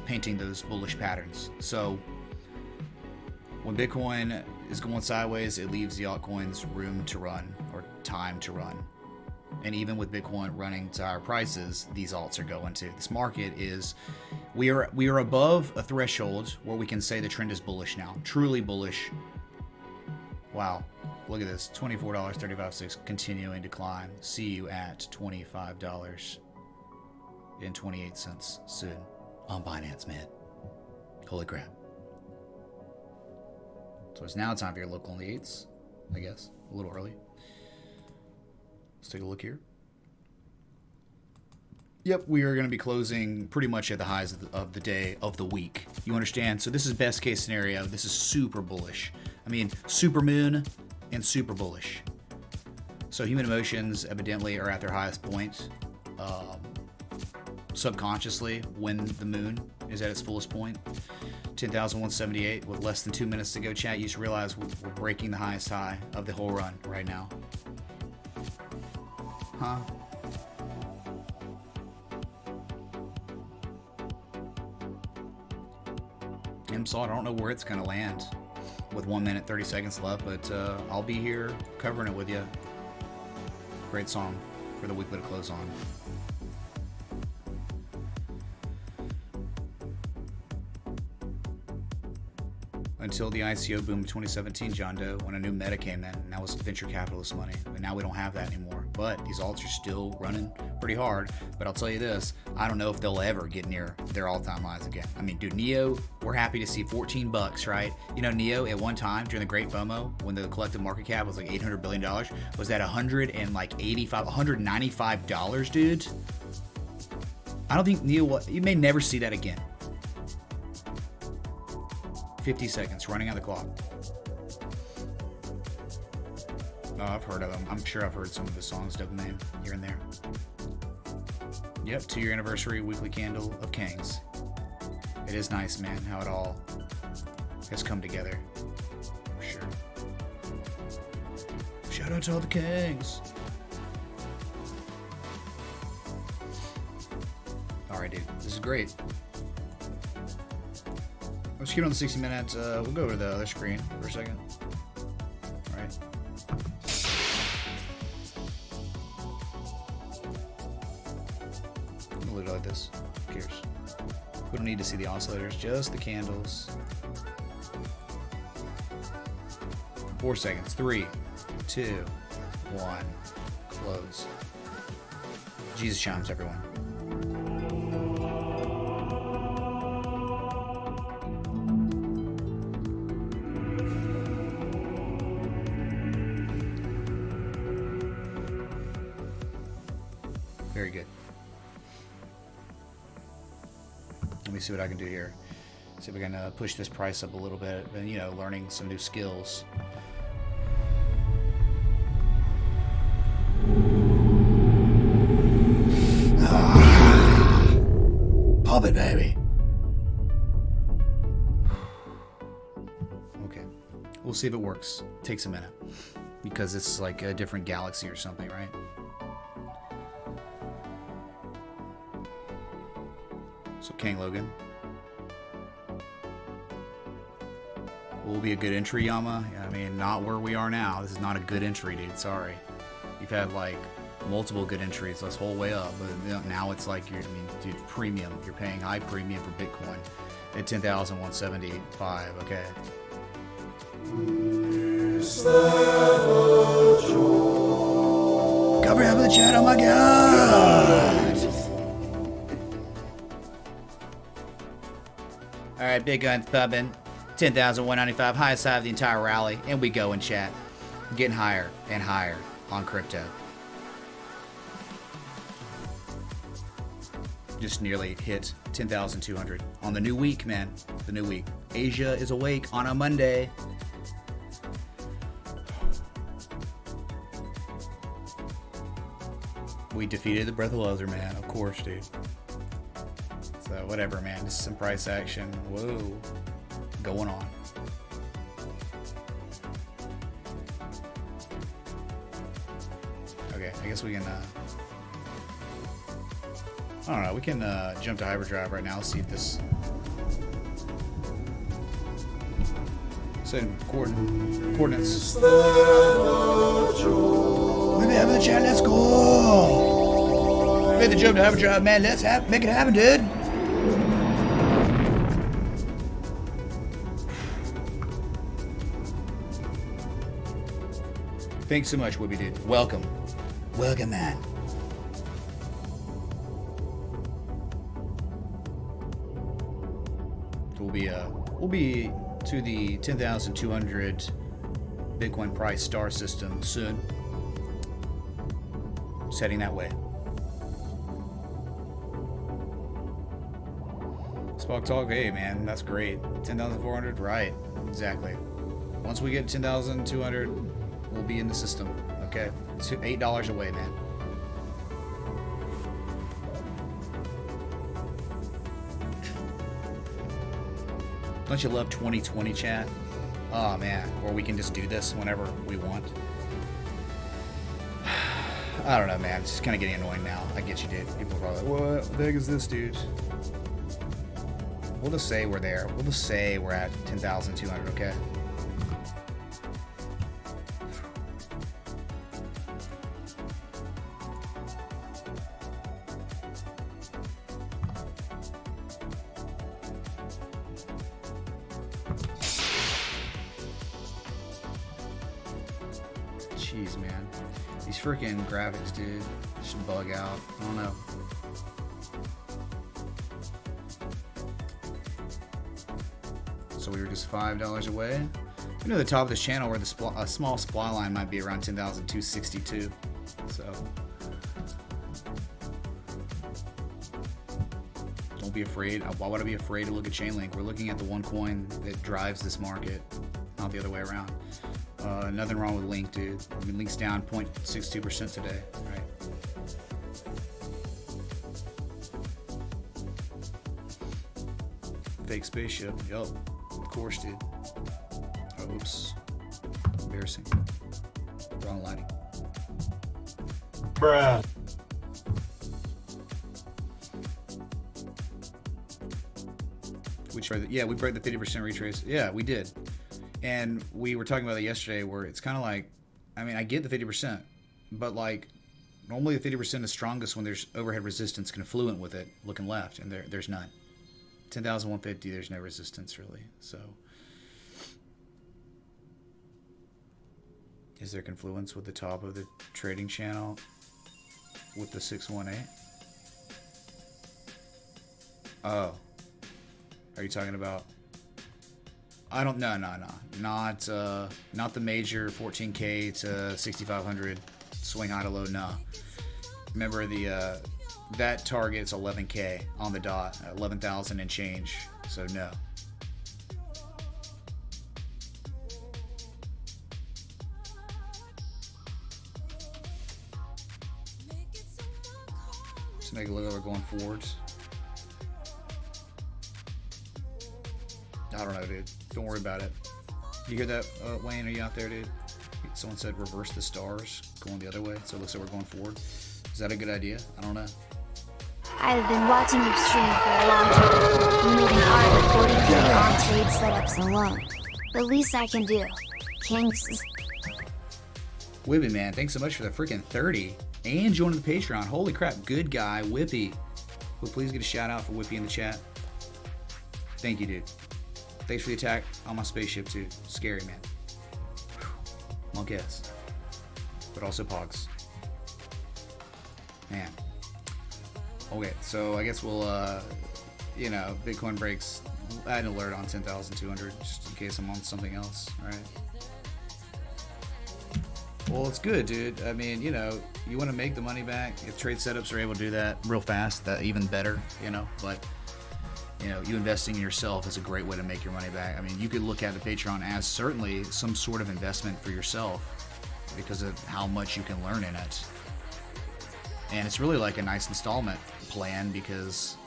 painting those bullish patterns. So when Bitcoin is going sideways, it leaves the altcoins room to run, or time to run. And even with Bitcoin running to higher prices, these alts are going to. This market is, we are above a threshold where we can say the trend is bullish now, truly bullish. Wow, look at this, $24.35, continuing to climb. See you at $25.28 soon on Binance, man. Holy crap. So it's now time for your local on the 8s, I guess, a little early. Let's take a look here. Yep, we are going to be closing pretty much at the highs of the day of the week. You understand? So this is best case scenario. This is super bullish. I mean, super moon and super bullish. So human emotions evidently are at their highest point subconsciously when the moon is at its fullest point. 10,178 with less than 2 minutes to go, chat. You just realize we're breaking the highest high of the whole run right now. Huh? I don't know where it's going to land with 1 minute, 30 seconds left, but I'll be here covering it with you. Great song for the weekly to close on. Until the ICO boom of 2017, John Doe, when a new meta came in, and that was venture capitalist money. And now we don't have that anymore. But these alts are still running pretty hard. But I'll tell you this, I don't know if they'll ever get near their all-time highs again. I mean, dude, Neo, we're happy to see $14, right? You know, Neo at one time during the Great FOMO, when the collective market cap was like $800 billion, was at $195, dude. I don't think Neo will, you may never see that again. 50 seconds, running on the clock. Oh, I've heard of him. I'm sure I've heard some of his songs, Dopamine, here and there. Yep, 2-year anniversary, weekly candle of Kings. It is nice, man, how it all has come together. For sure. Shout out to all the Kings. Alright, dude, this is great. Let's keep it on the 60 minutes. We'll go over the other screen for a second. All right. We'll leave it like this. Who cares? We don't need to see the oscillators, just the candles. 4 seconds. 3, 2, 1. Close. Jesus chimes, everyone. Very good. Let me see what I can do here. See if we can push this price up a little bit, and you know, learning some new skills. Pop it, baby. Okay, we'll see if it works. Takes a minute because it's like a different galaxy or something, right? So King Logan will be a good entry, Yama. I mean, not where we are now. This is not a good entry, dude. Sorry. You've had like multiple good entries this whole way up, but now it's like you're, I mean, dude, premium. You're paying high premium for Bitcoin at 10,175. Okay. Cover up the chat. Oh my god. All right, big guns pumping. 10,195, highest high of the entire rally, and we go in chat. Getting higher and higher on crypto. Just nearly hit 10,200 on the new week, man. The new week. Asia is awake on a Monday. We defeated the breathalyzer, man. Of course, dude. So whatever, man. This is some price action. Whoa, going on. Okay, I guess we can. I don't know. We can jump to hyperdrive right now. Let's see if this. Send coordinates. Maybe have the chat. Let's go. Make the jump to hyperdrive, man. Let's make it happen, dude. Thanks so much, Wibby dude. Welcome. Welcome, man. We'll be to the 10,200 Bitcoin price star system soon. Just heading that way. Spock Talk, hey man, that's great. 10,400, right? Exactly. Once we get 10,200, we'll be in the system. Okay, it's $8 away, man. Don't you love 2020 chat? Oh man, or we can just do this whenever we want. I don't know, man. It's just kind of getting annoying now. I get you, dude. People are probably like, what the heck is this, dude? we'll just say we're there. We'll just say we're at 10,200, okay? Jeez, man. These freaking graphics, dude, should bug out. I don't know. So we were just $5 away. You know, the top of this channel where the a small supply line might be around 10,262. So don't be afraid. Why would I be afraid to look at Chainlink? We're looking at the one coin that drives this market, not the other way around. Nothing wrong with Link, dude. I mean, Link's down 0.62% today, right? Fake spaceship. Yup. Of course, dude. Oh, oops. Embarrassing. Wrong lighting. Bruh. We tried yeah, we broke the 50% retrace. Yeah, we did. And we were talking about it yesterday where it's kind of like, I mean, I get the 50%, but like normally the 50% is strongest when there's overhead resistance confluent with it looking left, and there's none. 10,150, there's no resistance really. So is there confluence with the top of the trading channel with the 618? Oh, are you talking about? I don't no not the major 14K to 6,500 swing high to low. No, remember the that target's 11K on the dot, 11,000 and change. So no. Just make it look like we're going forwards. I don't know, dude. Don't worry about it. You hear that, Wayne? Are you out there, dude? Someone said reverse the stars, going the other way, so it looks like we're going forward. Is that a good idea? I don't know. I've been watching your stream for a long time. You made an art of 40K on trade setups alone. The least I can do. Kings. Whippy, man, thanks so much for the freaking 30 and joining the Patreon. Holy crap, good guy, Whippy. Will please get a shout out for Whippy in the chat. Thank you, dude. Thanks for the attack on my spaceship too. Scary, man. Monk ass. But also Pogs. Man. Okay, so I guess we'll, you know, Bitcoin breaks. Add an alert on 10,200 just in case I'm on something else, right? Well, it's good, dude. I mean, you know, you want to make the money back. If trade setups are able to do that real fast, that even better, you know, but you know, you investing in yourself is a great way to make your money back. I mean, you could look at the Patreon as certainly some sort of investment for yourself because of how much you can learn in it. And it's really like a nice installment plan because,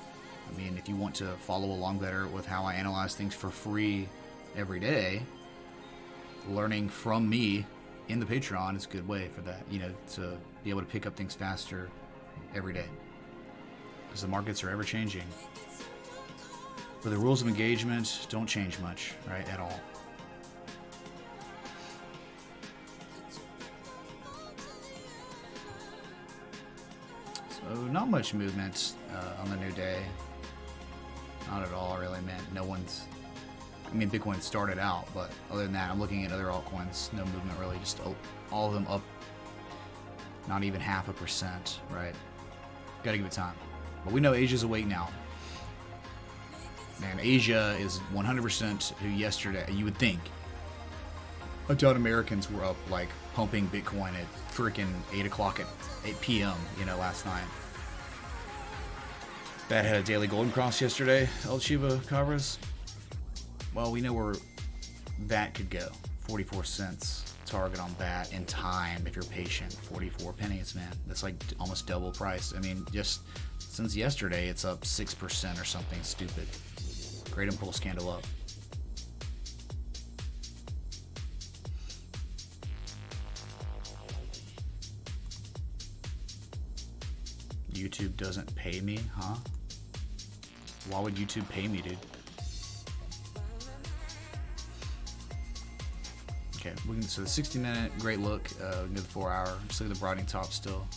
I mean, if you want to follow along better with how I analyze things for free every day, learning from me in the Patreon is a good way for that, you know, to be able to pick up things faster every day. Because the markets are ever changing. But the rules of engagement don't change much, right, at all. So not much movement on the new day. Not at all, really, man. No one's... I mean, Bitcoin started out, but other than that, I'm looking at other altcoins. No movement, really. Just all of them up not even 0.5%, right? Gotta give it time. But we know Asia's awake now. Man, Asia is 100% who yesterday, you would think. I thought Americans were up, like, pumping Bitcoin at freaking 8 o'clock at 8 p.m., you know, last night. That had a daily golden cross yesterday, El Chiba Cabras. Well, we know where that could go. 44 cents target on that in time if you're patient. 44 pennies, man. That's like almost double price. I mean, just since yesterday, it's up 6% or something stupid. Great impulse candle up. YouTube doesn't pay me, huh? Why would YouTube pay me, dude? Okay, so the 60-minute, great look. We can do the 4-hour. Just look at the broadening top still.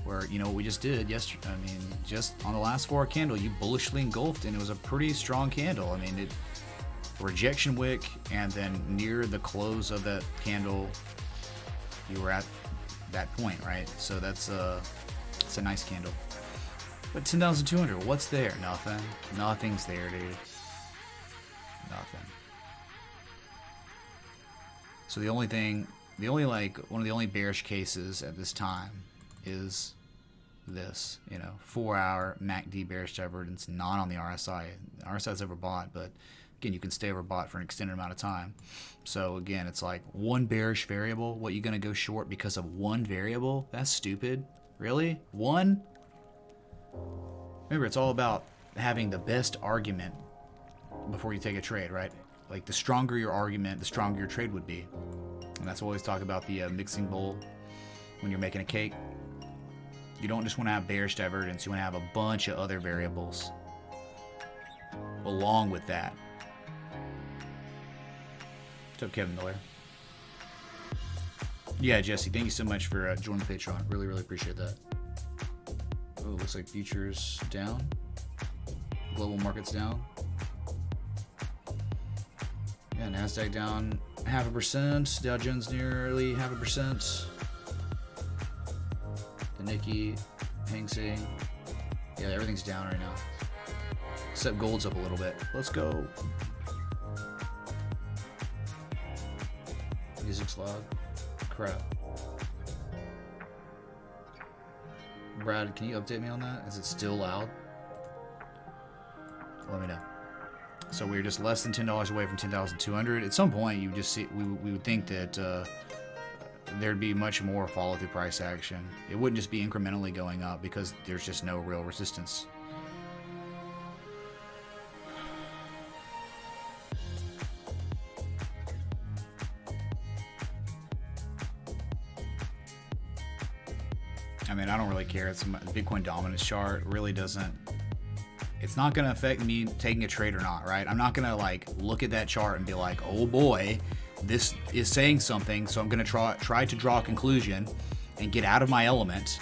Where, you know, what we just did yesterday. I mean, just on the last 4-hour candle, you bullishly engulfed, and it was a pretty strong candle. I mean, rejection wick, and then near the close of that candle, you were at that point, right? So it's a nice candle. But 10,200, what's there? Nothing. Nothing's there, dude. Nothing. So one of the only bearish cases at this time is this, 4-hour MACD bearish divergence, not on the RSI. The RSI is overbought, but again, you can stay overbought for an extended amount of time. So again, it's like one bearish variable. What, you gonna go short because of one variable? That's stupid. Really? One? Remember, it's all about having the best argument before you take a trade, right? Like, the stronger your argument, the stronger your trade would be. And that's what we always talk about the mixing bowl when you're making a cake. You don't just want to have bearish divergence. You want to have a bunch of other variables along with that. What's up, Kevin Miller? Yeah, Jesse, thank you so much for joining the Patreon. Really, really appreciate that. Oh, looks like futures down. Global markets down. Yeah, NASDAQ down 0.5%. Dow Jones nearly 0.5%. The Nikkei, Hang Seng. Yeah, everything's down right now. Except gold's up a little bit. Let's go. Music's loud. Crap. Brad, can you update me on that? Is it still loud? Let me know. So we're just less than $10 away from 10,200. At some point, you just see we would think that there'd be much more follow-through price action. It wouldn't just be incrementally going up because there's just no real resistance. I mean, I don't really care. It's Bitcoin dominance chart really doesn't. It's not going to affect me taking a trade or not, right? I'm not going to like look at that chart and be like, oh boy, this is saying something, so I'm going to try to draw a conclusion and get out of my element.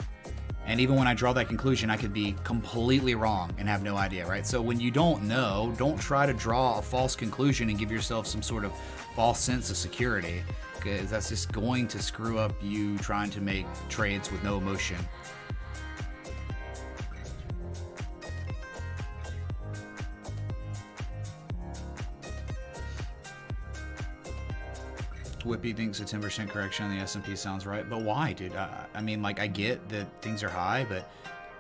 And even when I draw that conclusion, I could be completely wrong and have no idea, right? So when you don't know, don't try to draw a false conclusion and give yourself some sort of false sense of security, because that's just going to screw up you trying to make trades with no emotion. Whippy thinks a 10% correction on the S&P sounds right, but why, dude? I mean, like, I get that things are high, but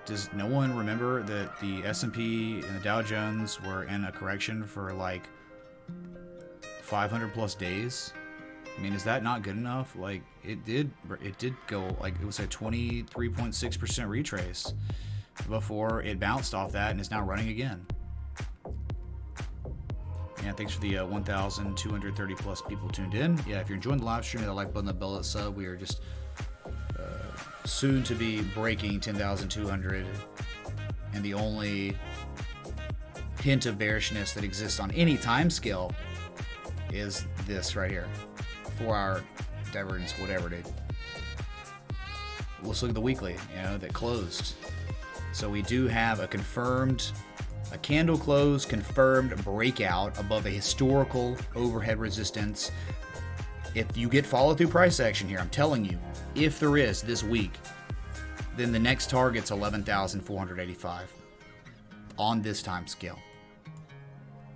does no one remember that the S&P and the Dow Jones were in a correction for like 500 plus days? I mean, is that not good enough? Like, it did go, like, it was a 23.6% retrace before it bounced off that and is now running again. Yeah, thanks for the 1,230 plus people tuned in. Yeah, if you're enjoying the live stream, hit that like button, the bell, that sub. We are just soon to be breaking 10,200, and the only hint of bearishness that exists on any time scale is this right here, 4-hour divergence, whatever, dude. Let's look at the weekly, that closed. So we do have a candle close confirmed breakout above a historical overhead resistance. If you get follow through price action here, I'm telling you, if there is this week, then the next target's 11,485 on this time scale.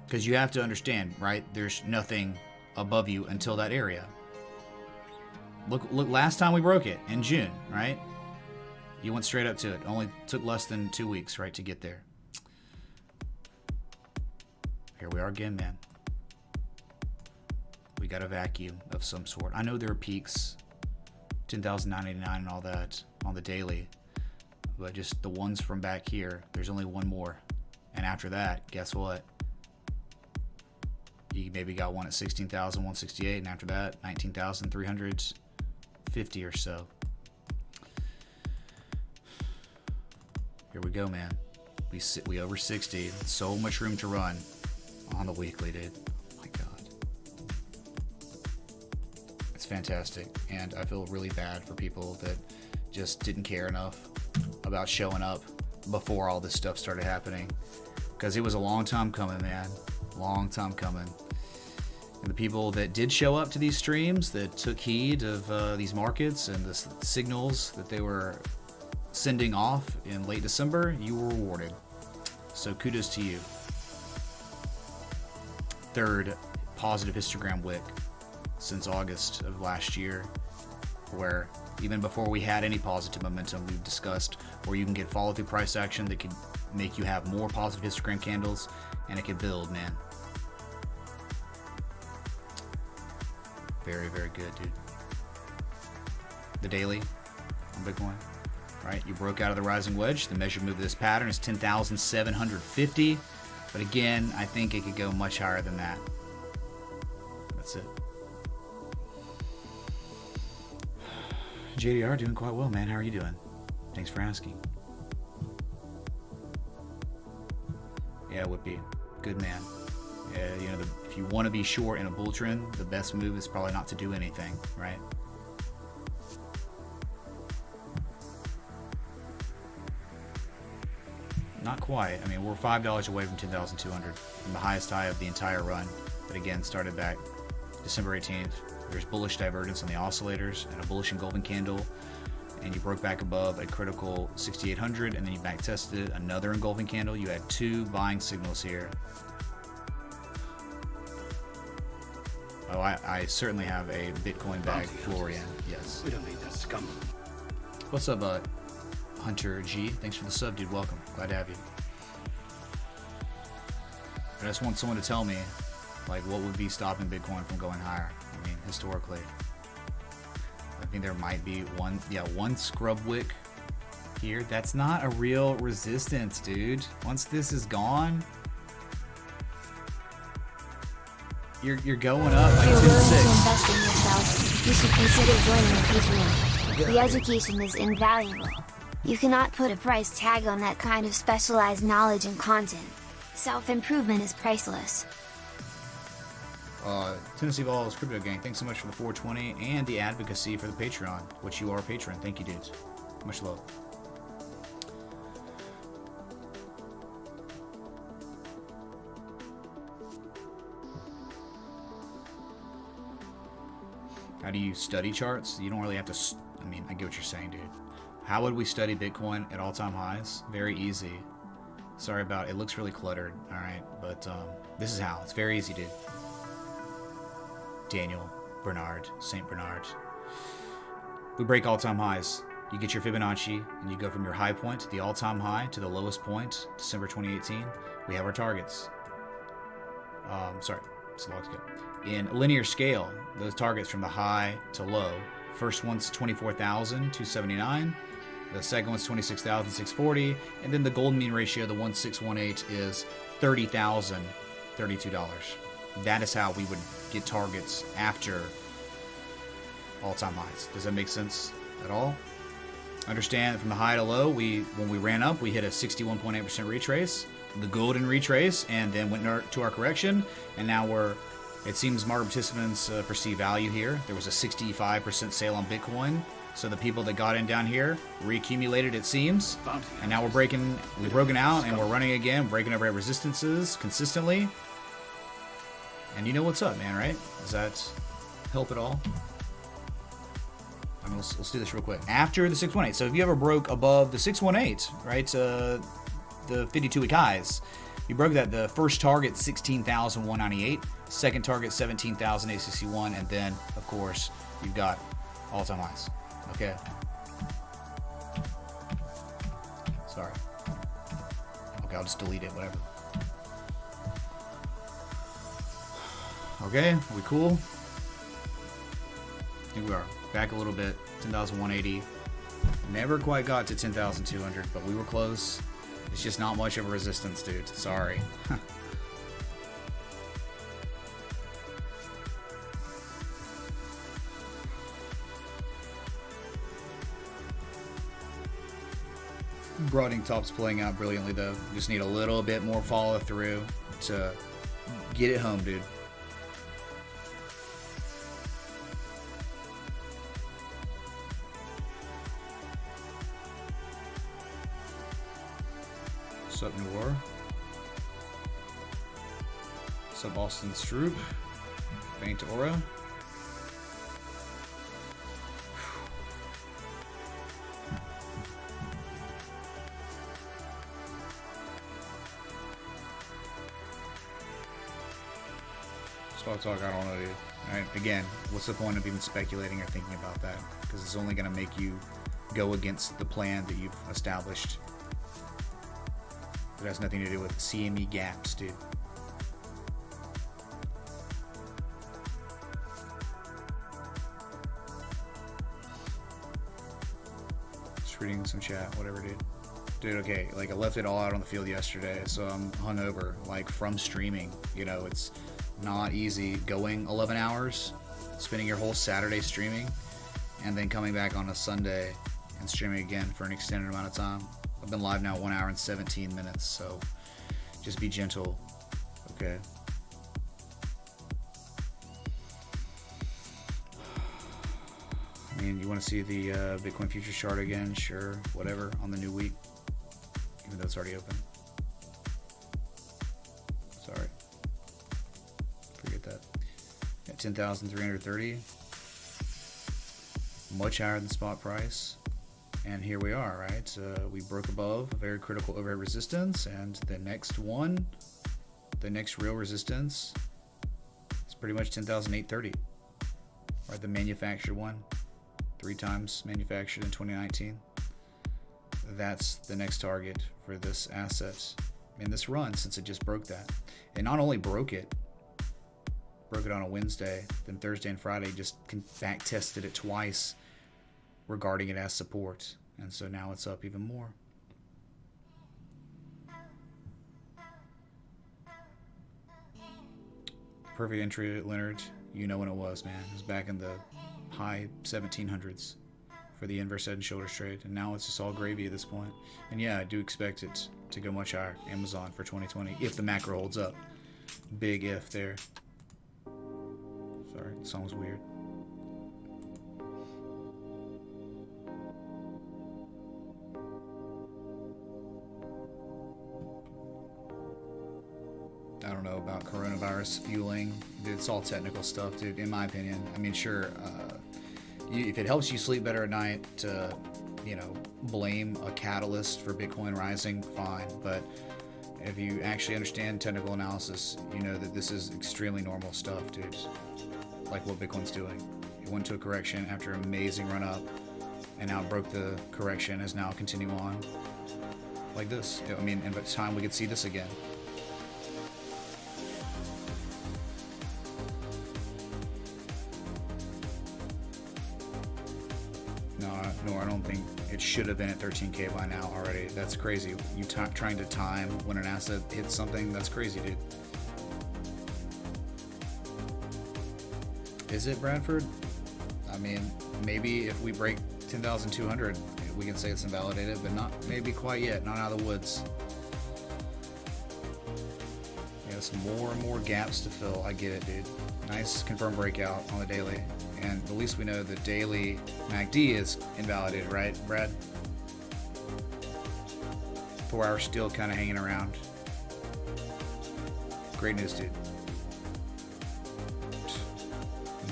Because you have to understand, right? There's nothing above you until that area. Look, last time we broke it in June, right? You went straight up to it. Only took less than 2 weeks, right, to get there. Here we are again, man. We got a vacuum of some sort. I know there are peaks, 10,989 and all that on the daily, but just the ones from back here, there's only one more. And after that, guess what? You maybe got one at 16,168, and after that, 19,350 or so. Here we go, man. We over 60. So much room to run on the weekly, dude. Oh my God. fantastic. And I feel really bad for people that just didn't care enough about showing up before all this stuff started happening. Because it was a long time coming, man. Long time coming. And the people that did show up to these streams, that took heed of these markets and the signals that they were sending off in late December, you were rewarded. So kudos to you. Third positive histogram wick since August of last year, where even before we had any positive momentum, we've discussed where you can get follow through price action that could make you have more positive histogram candles, and it could build, man. Very, very good, dude. The daily on Bitcoin, right? You broke out of the rising wedge. The measured move of this pattern is 10,750. But again, I think it could go much higher than that. That's it. JDR doing quite well, man. How are you doing? Thanks for asking. Yeah, Whippy. Good man. Yeah, you know, if you want to be short in a bull trend, the best move is probably not to do anything, right? Not quite. I mean, we're $5 away from 10,200, from the highest high of the entire run. That again started back December 18th. There's bullish divergence on the oscillators and a bullish engulfing candle, and you broke back above a critical 6,800, and then you back tested another engulfing candle. You had two buying signals here. Oh, I certainly have a Bitcoin bag Florian. Yes. We don't need that scum. What's up, Hunter G? Thanks for the sub, dude. Welcome. Glad to have you. I just want someone to tell me, like, what would be stopping Bitcoin from going higher? I mean, historically, I think there might be one scrub wick here. That's not a real resistance, dude. Once this is gone, you're going up like 10-6. If you're willing to invest in yourself, you should consider joining the Patreon. The education is invaluable. You cannot put a price tag on that kind of specialized knowledge and content. Self-improvement is priceless. Tennessee Vols Crypto Gang, thanks so much for the 420 and the advocacy for the Patreon, which you are a patron. Thank you, dudes. Much love. How do you study charts? You don't really have to, I mean, I get what you're saying, dude. How would we study Bitcoin at all-time highs? Very easy. Sorry about it. It looks really cluttered, all right? But this is how. It's very easy, dude. Daniel, Bernard, St. Bernard. We break all-time highs. You get your Fibonacci, and you go from your high point to the all-time high to the lowest point, December 2018. We have our targets. Sorry, it's a long ago. In linear scale, those targets from the high to low. First one's 24,279. The second one's 26,640. And then the golden mean ratio, the 1618, is $30,032. That is how we would get targets after all-time highs. Does that make sense at all? Understand that from the high to low, when we ran up, we hit a 61.8% retrace, the golden retrace, and then went to our correction. And now it seems market participants perceive value here. There was a 65% sale on Bitcoin. So the people that got in down here reaccumulated, it seems. And now we've broken out and we're running again, breaking over resistances consistently. And you know what's up, man, right? Does that help at all? I mean, let's do this real quick. After the 618, so if you ever broke above the 618, right, the 52-week highs, you broke that. The first target 16,198, second target 17,861, and then of course you've got all-time highs. Okay. Sorry. Okay, I'll just delete it. Whatever. Okay, are we cool? I think we are. Back a little bit. 10,180. Never quite got to 10,200, but we were close. It's just not much of a resistance, dude. Sorry. Broadening top's playing out brilliantly, though. Just need a little bit more follow through to get it home, dude. What's up, Noir? What's up, Austin Stroop? Faint Aura. Stock talk, I don't know, dude. Alright, again, what's the point of even speculating or thinking about that? Because it's only going to make you go against the plan that you've established. It has nothing to do with CME gaps, dude. Just reading some chat, whatever, dude. Dude, okay, like I left it all out on the field yesterday, so I'm hungover, like from streaming. You know, it's not easy going 11 hours, spending your whole Saturday streaming, and then coming back on a Sunday and streaming again for an extended amount of time. I've been live now 1 hour and 17 minutes, so just be gentle, okay? I mean, you want to see the Bitcoin futures chart again? Sure, whatever, on the new week, even though it's already open. Sorry. Forget that. At 10,330. Much higher than spot price. And here we are, right? We broke above a very critical overhead resistance, and the next one, the next real resistance, is pretty much 10,830. Right, the manufactured one, 3 times manufactured in 2019. That's the next target for this asset in this run, since it just broke that. It not only broke it on a Wednesday, then Thursday and Friday just back tested it twice, regarding it as support, and so now it's up even more. Perfect entry at Leonard. You know when it was, man. It was back in the high 1700s for the inverse head and shoulders trade, and now it's just all gravy at this point. And yeah, I do expect it to go much higher, Amazon, for 2020, if the macro holds up. Big if there. Sorry, the song's weird. I don't know about coronavirus fueling. Dude, it's all technical stuff, dude, in my opinion. I mean, sure, if it helps you sleep better at night to, you know, blame a catalyst for Bitcoin rising, fine. But if you actually understand technical analysis, you know that this is extremely normal stuff, dude. Like what Bitcoin's doing. It went to a correction after an amazing run up, and now it broke the correction, is now continuing on like this. I mean, in time we could see this again. No, I don't think it should have been at 13K by now already. That's crazy. You trying to time when an asset hits something, that's crazy, dude. Is it, Bradford? I mean, maybe if we break 10,200, we can say it's invalidated, but not maybe quite yet, not out of the woods. Yeah, some more and more gaps to fill. I get it, dude. Nice confirmed breakout on the daily. And at least we know the daily MACD is invalidated, right, Brad? 4 hours still kind of hanging around. Great news, dude.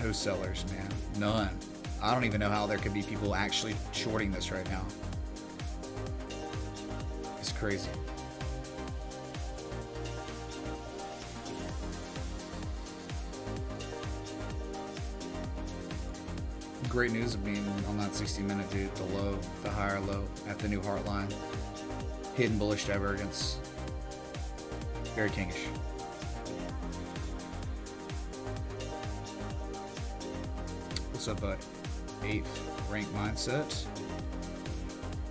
No sellers, man. None. I don't even know how there could be people actually shorting this right now. It's crazy. Great news of being on that 60-minute, dude. The low, the higher low at the new heart line. Hidden bullish divergence. Very kingish. What's up, bud? 8th rank mindset.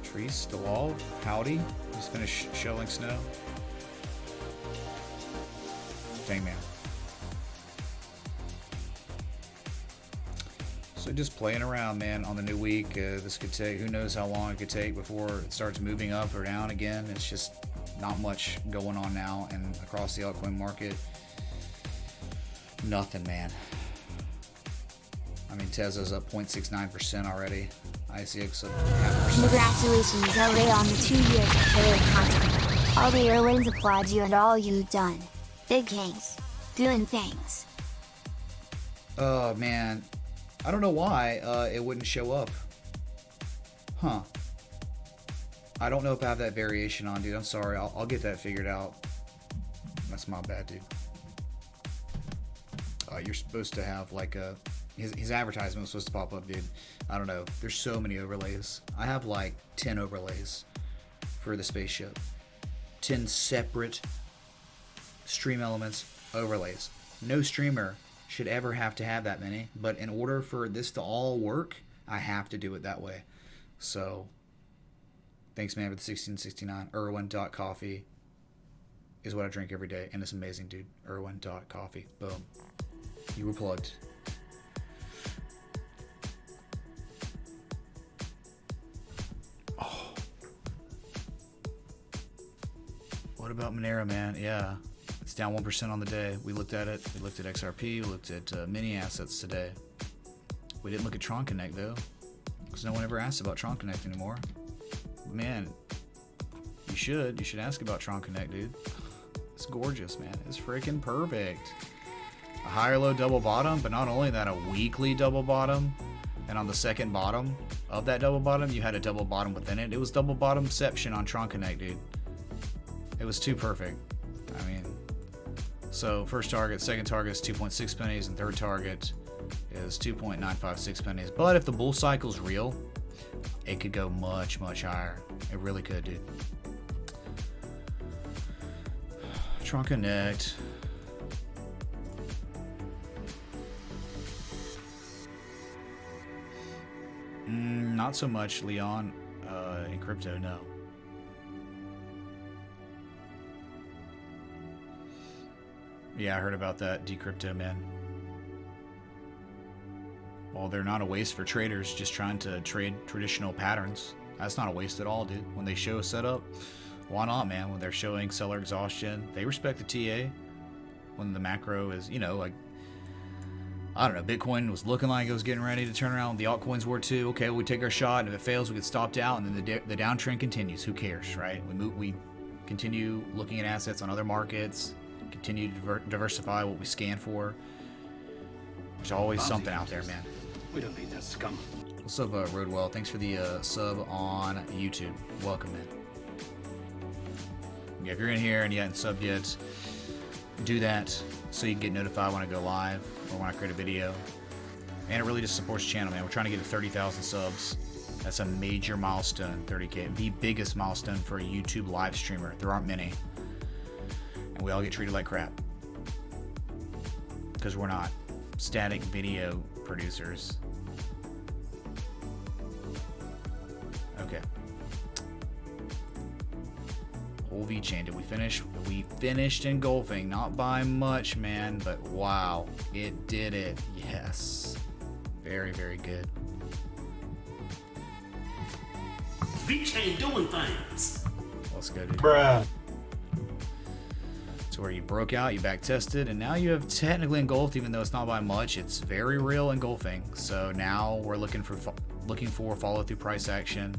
Trees, DeWall, howdy. Just finished shoveling snow. Dang, man. So just playing around, man, on the new week. This could take, who knows how long it could take before it starts moving up or down again. It's just not much going on now, and across the altcoin market, nothing, man. I mean, Tesla's up 0.69% already. ICX up 0.5%. Congratulations, LA, on the 2 years of killer content. All the Irwins applaud you and all you've done. Big kings. Doing things. Oh man, I don't know why it wouldn't show up. Huh. I don't know if I have that variation on, dude. I'm sorry. I'll get that figured out. That's my bad, dude. You're supposed to have like his advertisement was supposed to pop up, dude. I don't know. There's so many overlays. I have like 10 overlays for the spaceship. 10 separate stream elements overlays. No streamer should ever have to have that many, but in order for this to all work, I have to do it that way. So thanks, man, for the 1669. Irwin.coffee is what I drink every day, and it's amazing, dude. Irwin.coffee. Boom. You were plugged. Oh. What about Monero, man? Yeah. It's down 1% on the day. We looked at it. We looked at XRP. We looked at mini assets today. We didn't look at Tron Connect, though, because no one ever asked about Tron Connect anymore. Man, you should. You should ask about Tron Connect, dude. It's gorgeous, man. It's freaking perfect. A higher low double bottom, but not only that, a weekly double bottom. And on the second bottom of that double bottom, you had a double bottom within it. It was double bottomception on Tron Connect, dude. It was too perfect. I mean, so first target, second target is 2.6 pennies, and third target is 2.956 pennies. But if the bull cycle's real, it could go much, much higher. It really could, dude. Tron Connect. Not so much, Leon, in crypto, no. Yeah, I heard about that decrypto, man. Well, they're not a waste for traders just trying to trade traditional patterns. That's not a waste at all, dude. When they show a setup, why not, man? When they're showing seller exhaustion, they respect the TA. When the macro is, you know, like, I don't know, Bitcoin was looking like it was getting ready to turn around. The altcoins were too. Okay, we take our shot, and if it fails, we get stopped out, and then the downtrend continues. Who cares, right? We continue looking at assets on other markets, continue to diversify what we scan for. There's always something out there, man. We don't need that scum. What's up, Roadwell? Thanks for the sub on YouTube. Welcome, man. Yeah, if you're in here and you haven't subbed yet, do that so you can get notified when I go live or when I create a video. And it really just supports the channel, man. We're trying to get to 30,000 subs. That's a major milestone, 30K. The biggest milestone for a YouTube live streamer. There aren't many. And we all get treated like crap. Because we're not static video producers. Okay. Whole V-chain. Did we finish? We finished engulfing. Not by much, man, but wow. It did it. Yes. Very, very good. V-chain doing things. Let's go, dude. Bruh. So where you broke out, you back tested, and now you have technically engulfed, even though it's not by much. It's very real engulfing. So now we're looking for follow through price action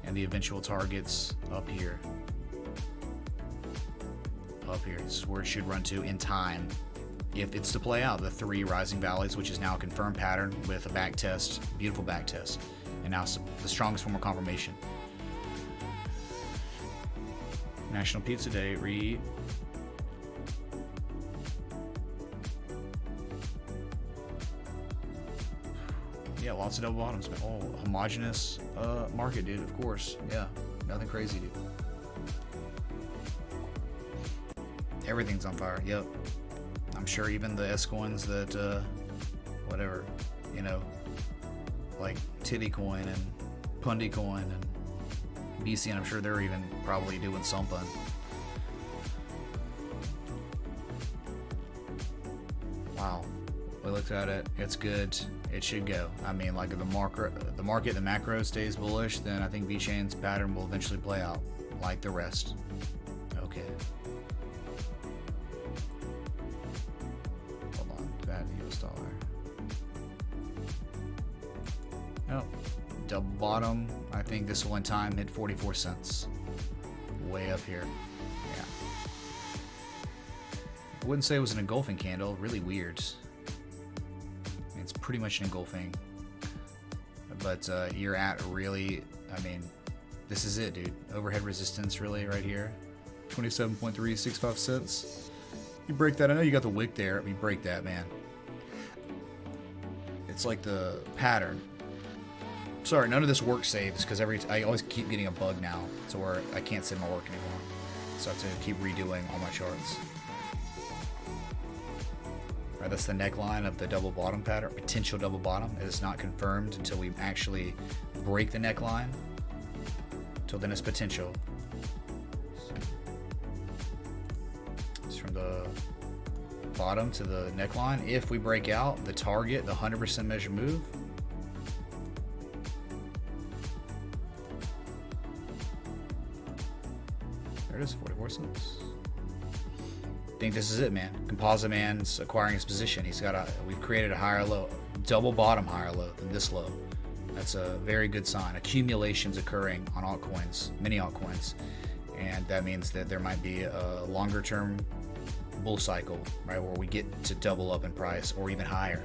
and the eventual targets up here. Up here. This is where it should run to in time. If it's to play out the 3 rising valleys, which is now a confirmed pattern with a back test, beautiful back test, and now the strongest form of confirmation. National Pizza Day, read. Yeah, lots of double bottoms. Oh, homogenous market, dude, of course. Yeah, nothing crazy, dude. Everything's on fire, yep. I'm sure even the S coins that, whatever, you know, like Titty Coin and Pundy Coin and BC, and I'm sure they're even probably doing something. Wow, we looked at it. It's good. It should go. I mean, like if the market, the macro stays bullish, then I think V-Chain's pattern will eventually play out, like the rest. Okay. Hold on, that US dollar. Oh, double bottom. I think this will in time hit 44 cents. way up here. Yeah. I wouldn't say it was an engulfing candle. Really weird. I mean, it's pretty much an engulfing. But you're at really, I mean, this is it, dude. Overhead resistance really right here. 27.365 cents. You break that. I know you got the wick there. I mean, break that, man. It's like the pattern. Sorry, none of this work saves because I always keep getting a bug now to where I can't save my work anymore. So I have to keep redoing all my charts. Alright, that's the neckline of the double bottom pattern, potential double bottom. It is not confirmed until we actually break the neckline. Till then it's potential. It's from the bottom to the neckline. If we break out the target, the 100% measure move, there it is, 44 cents. I think this is it, man. Composite Man's acquiring his position. We've created a higher low, double bottom higher low than this low. That's a very good sign. Accumulations occurring on altcoins, many altcoins, and that means that there might be a longer term bull cycle, right, where we get to double up in price or even higher.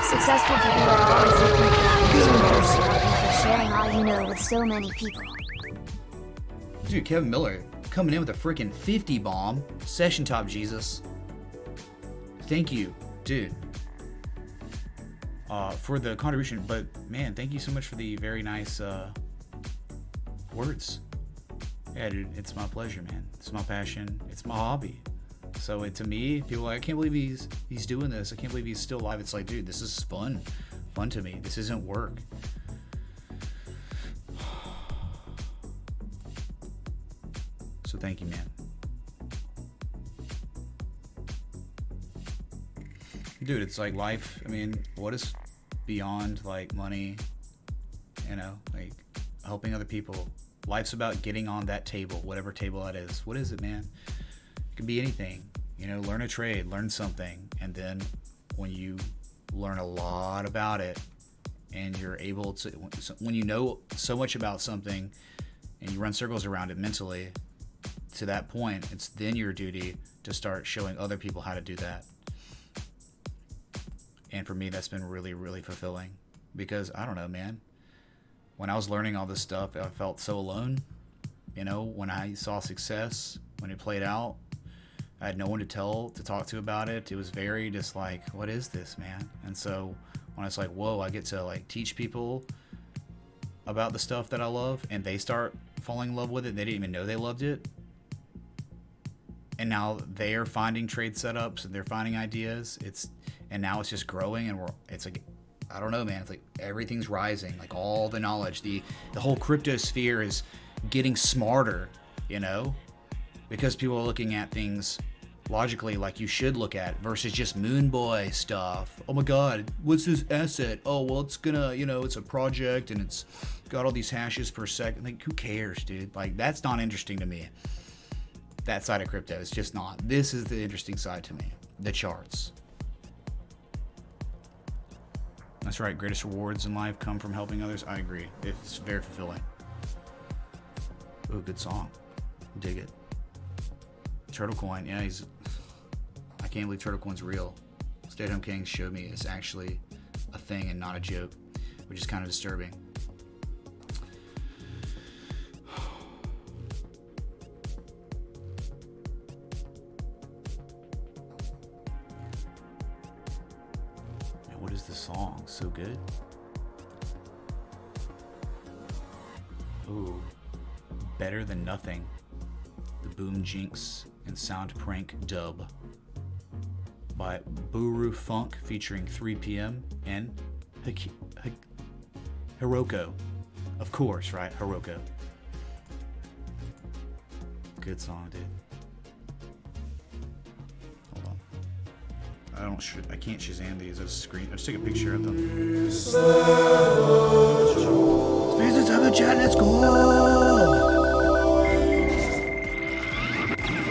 Successful people are always looking for opportunities and for sharing all you know with so many people. Dude, Kevin Miller coming in with a freaking 50 bomb. Session top, Jesus. Thank you, dude, for the contribution. But man, thank you so much for the very nice words. Yeah, dude, it's my pleasure, man. It's my passion. It's my hobby. So to me, people are like, I can't believe he's doing this. I can't believe he's still alive. It's like, dude, this is fun to me. This isn't work. So thank you, man. Dude, it's like life. I mean, what is beyond like money, you know, like helping other people? Life's about getting on that table, whatever table that is. What is it, man? It could be anything, you know, learn a trade, learn something. And then when you learn a lot about it and you're able to, when you know so much about something and you run circles around it mentally, to that point, it's then your duty to start showing other people how to do that. And for me, that's been really, really fulfilling because I don't know, man. When I was learning all this stuff, I felt so alone. You know, when I saw success, when it played out, I had no one to talk to about it. It was very just like, what is this, man? And so when it's like, whoa, I get to like teach people about the stuff that I love and they start falling in love with it and they didn't even know they loved it. And now they are finding trade setups and they're finding ideas. And now it's just growing and it's like, I don't know, man. It's like everything's rising, like all the knowledge, the whole crypto sphere is getting smarter, you know, because people are looking at things logically like you should look at versus just moon boy stuff. Oh my God, what's this asset? Oh, well, it's gonna, you know, it's a project and it's got all these hashes per second. Like, who cares, dude? Like, that's not interesting to me. That side of crypto is just not. This is the interesting side to me, the charts. That's right, greatest rewards in life come from helping others. I agree. It's very fulfilling. Ooh, good song. Dig it. Turtle Coin, yeah, I can't believe Turtle Coin's real. Stay at Home Kings showed me it's actually a thing and not a joke, which is kind of disturbing. What is the song? So good. Ooh, Better Than Nothing. The Boom Jinx and Sound Prank dub by Buru Funk featuring 3 PM and Hiroko. Of course, right? Hiroko. Good song, dude. I can't Shazam these. I just take a picture of them. Spaces of the chat, let's go!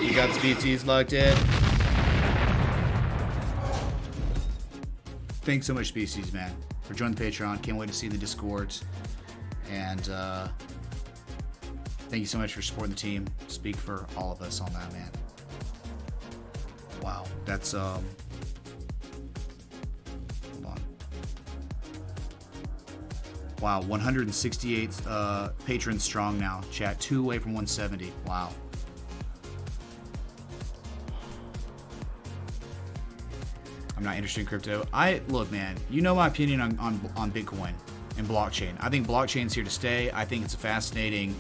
You got Species locked in. Thanks so much, Species, man, for joining the Patreon. Can't wait to see the Discord. And thank you so much for supporting the team. Speak for all of us on that, man. Wow, that's hold on. Wow, 168 patrons strong now. Chat 2 away from 170. Wow. I'm not interested in crypto. Look, man, you know my opinion on Bitcoin and blockchain. I think blockchain's here to stay. I think it's a fascinating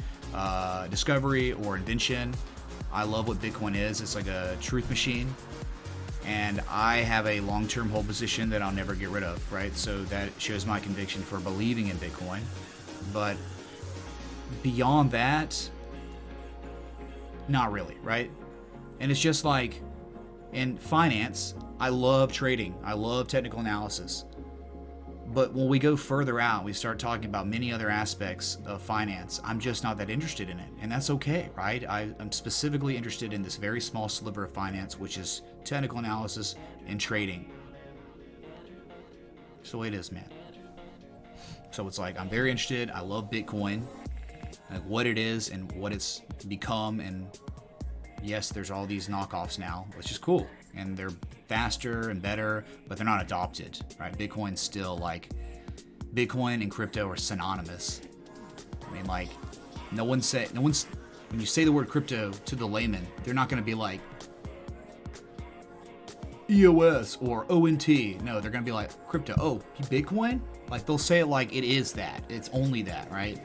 discovery or invention. I love what Bitcoin is. It's like a truth machine. And I have a long-term hold position that I'll never get rid of, right? So that shows my conviction for believing in Bitcoin. But beyond that, not really, right? And it's just like in finance, I love trading. I love technical analysis. But when we go further out, we start talking about many other aspects of finance. I'm just not that interested in it. And that's okay, right? I'm specifically interested in this very small sliver of finance, which is technical analysis and trading. It's the way it is, man. So it's like, I'm very interested. I love Bitcoin, like what it is and what it's become. And yes, there's all these knockoffs now, which is cool. And they're faster and better, but they're not adopted, right? Bitcoin's still like, Bitcoin and crypto are synonymous. I mean, like, when you say the word crypto to the layman, they're not going to be like EOS or ONT. No, they're going to be like crypto. Oh, Bitcoin? Like, they'll say it like it is that. It's only that, right?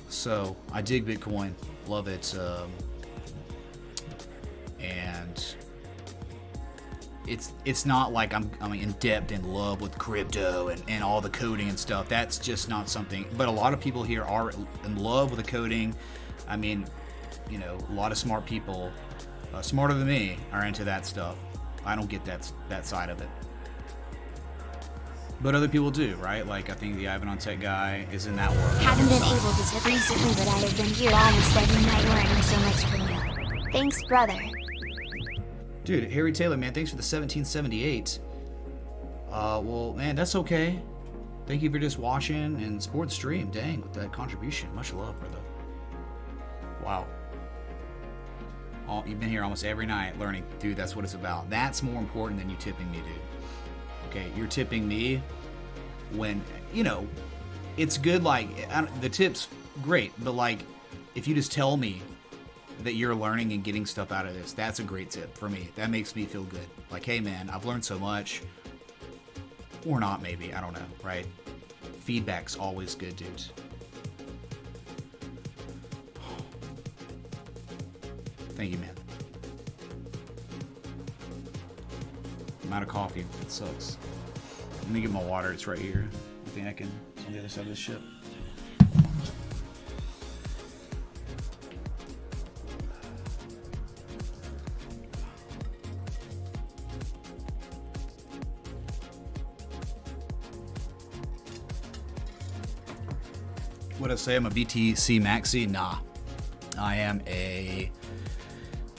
So I dig Bitcoin, love it. And it's not like I'm in depth in love with crypto and all the coding and stuff. That's just not something. But a lot of people here are in love with the coding. I mean, you know, a lot of smart people, smarter than me, are into that stuff. I don't get that side of it. But other people do, right? Like, I think the Ivan on Tech guy is in that world. Haven't been able to tip recently, but I have been here almost every night learning so much from you. Thanks, brother. Dude, Harry Taylor, man, thanks for the 1778. Well, man, that's okay. Thank you for just watching and support the stream. Dang, with that contribution. Much love, brother. Wow. You've been here almost every night learning. Dude, that's what it's about. That's more important than you tipping me, dude. Okay, you're tipping me when, you know, it's good, like, the tip's great, but, like, if you just tell me that you're learning and getting stuff out of this, that's a great tip for me. That makes me feel good. Like, hey man, I've learned so much. Or not, maybe, I don't know, right? Feedback's always good, dudes. Thank you, man. I'm out of coffee. It sucks. Let me get my water. It's right here. I think I can on the other side of this ship. What I say? I'm a BTC maxi? Nah. I am a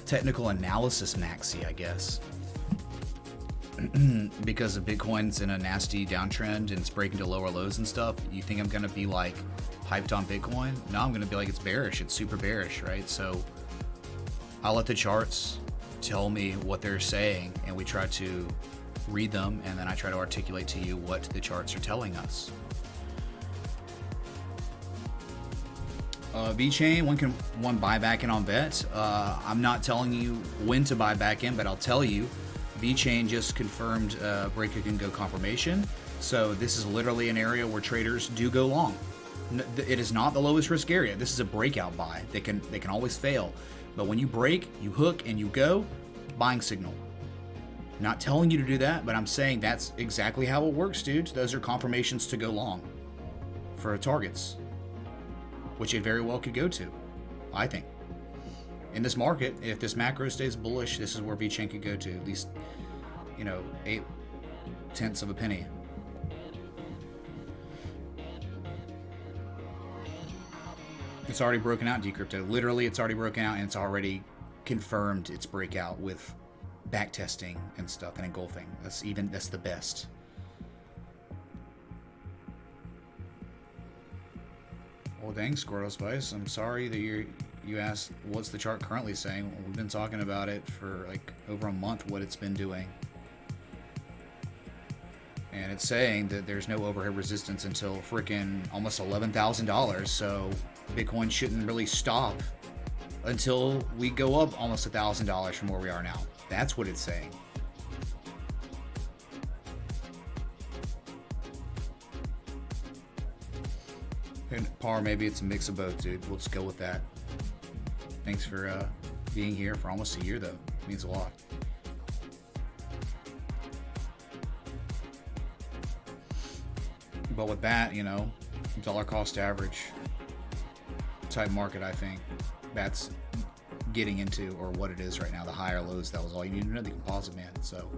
technical analysis maxi, I guess. Because of Bitcoin's in a nasty downtrend and it's breaking to lower lows and stuff, you think I'm gonna be like hyped on Bitcoin? No, I'm gonna be like, it's bearish, it's super bearish, right? So I'll let the charts tell me what they're saying, and we try to read them, and then I try to articulate to you what the charts are telling us. VeChain, one buy back in on bet. I'm not telling you when to buy back in, but I'll tell you, VeChain just confirmed break and go confirmation. So this is literally an area where traders do go long. It is not the lowest risk area. This is a breakout buy. They can always fail, but when you break, you hook, and you go, buying signal. Not telling you to do that, but I'm saying that's exactly how it works, dude. Those are confirmations to go long for targets, which it very well could go to, I think. In this market, if this macro stays bullish, this is where VeChain could go to, at least, 0.8 of a penny. It's already broken out, Decrypto. Literally, it's already broken out, and it's already confirmed its breakout with back testing and stuff and engulfing. That's the best. Well, dang, Squirtle Spice. I'm sorry that you asked what's the chart currently saying. Well, we've been talking about it for like over a month, what it's been doing. And it's saying that there's no overhead resistance until freaking almost $11,000. So Bitcoin shouldn't really stop until we go up almost $1,000 from where we are now. That's what it's saying. And par, maybe it's a mix of both, dude. We'll just go with that. Thanks for being here for almost a year, though. It means a lot. But with that, you know, dollar cost average type market, I think that's getting into, or what it is right now, the higher lows. That was all you need to know, the composite, man. So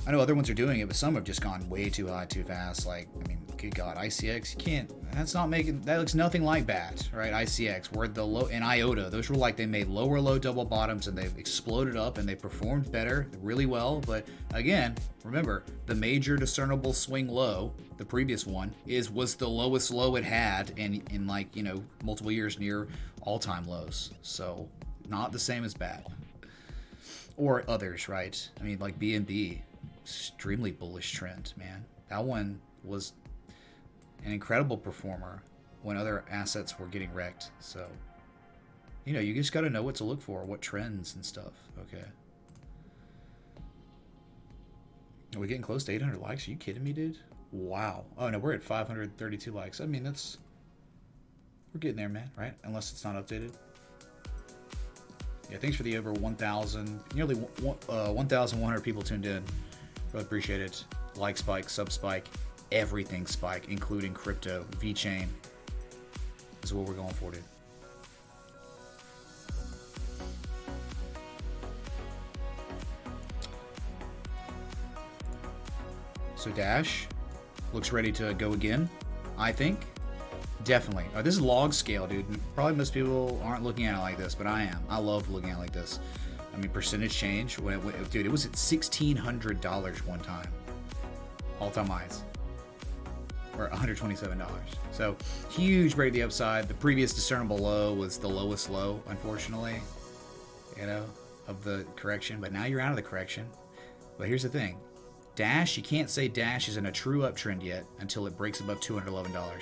I know other ones are doing it, but some have just gone way too high too fast. Like, I mean, good God, ICX, you can't, that's not making, that looks nothing like BAT, right? ICX, where the low, and IOTA, those were like, they made lower low double bottoms and they've exploded up and they performed better, really well. But again, remember, the major discernible swing low, the previous one, was the lowest low it had in like, you know, multiple years near all-time lows. So not the same as BAT. Or others, right? I mean, like BNB, extremely bullish trend, man. That one was an incredible performer when other assets were getting wrecked. So, you know, you just got to know what to look for, what trends and stuff. Okay. Are we getting close to 800 likes? Are you kidding me, dude? Wow. Oh, no, we're at 532 likes. I mean, we're getting there, man, right? Unless it's not updated. Yeah, thanks for the over 1,000, nearly 1,100 people tuned in. Really appreciate it. Like spike, sub spike, everything spike, including crypto, VeChain is what we're going for, dude. So Dash looks ready to go again, I think. Definitely. Oh, this is log scale, dude. Probably most people aren't looking at it like this, but I am. I love looking at it like this. I mean, percentage change. Dude, it was at $1,600 one time. All-time highs. Or $127. So, huge break to the upside. The previous discernible low was the lowest low, unfortunately, you know, of the correction. But now you're out of the correction. But here's the thing. Dash, you can't say Dash is in a true uptrend yet until it breaks above $211.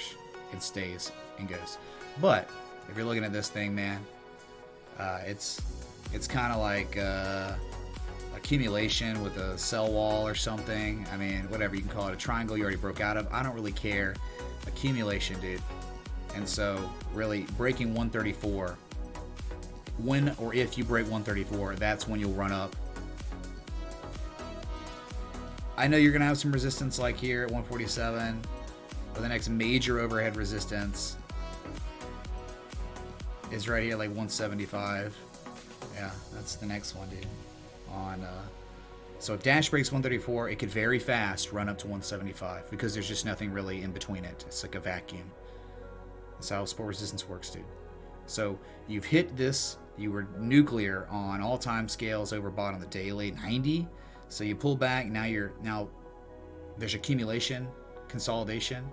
It stays and goes. But if you're looking at this thing, man, it's kind of like accumulation with a sell wall or something. I mean, whatever you can call it, a triangle you already broke out of. I don't really care. Accumulation, dude. And so, really, breaking 134, when or if you break 134, that's when you'll run up. I know you're gonna have some resistance like here at 147. But the next major overhead resistance is right here, like 175. Yeah, that's the next one, dude. So if Dash breaks 134, it could very fast run up to 175 because there's just nothing really in between it. It's like a vacuum. That's how support resistance works, dude. So you've hit this. You were nuclear on all time scales over bought on the daily 90. So you pull back. Now there's accumulation, consolidation.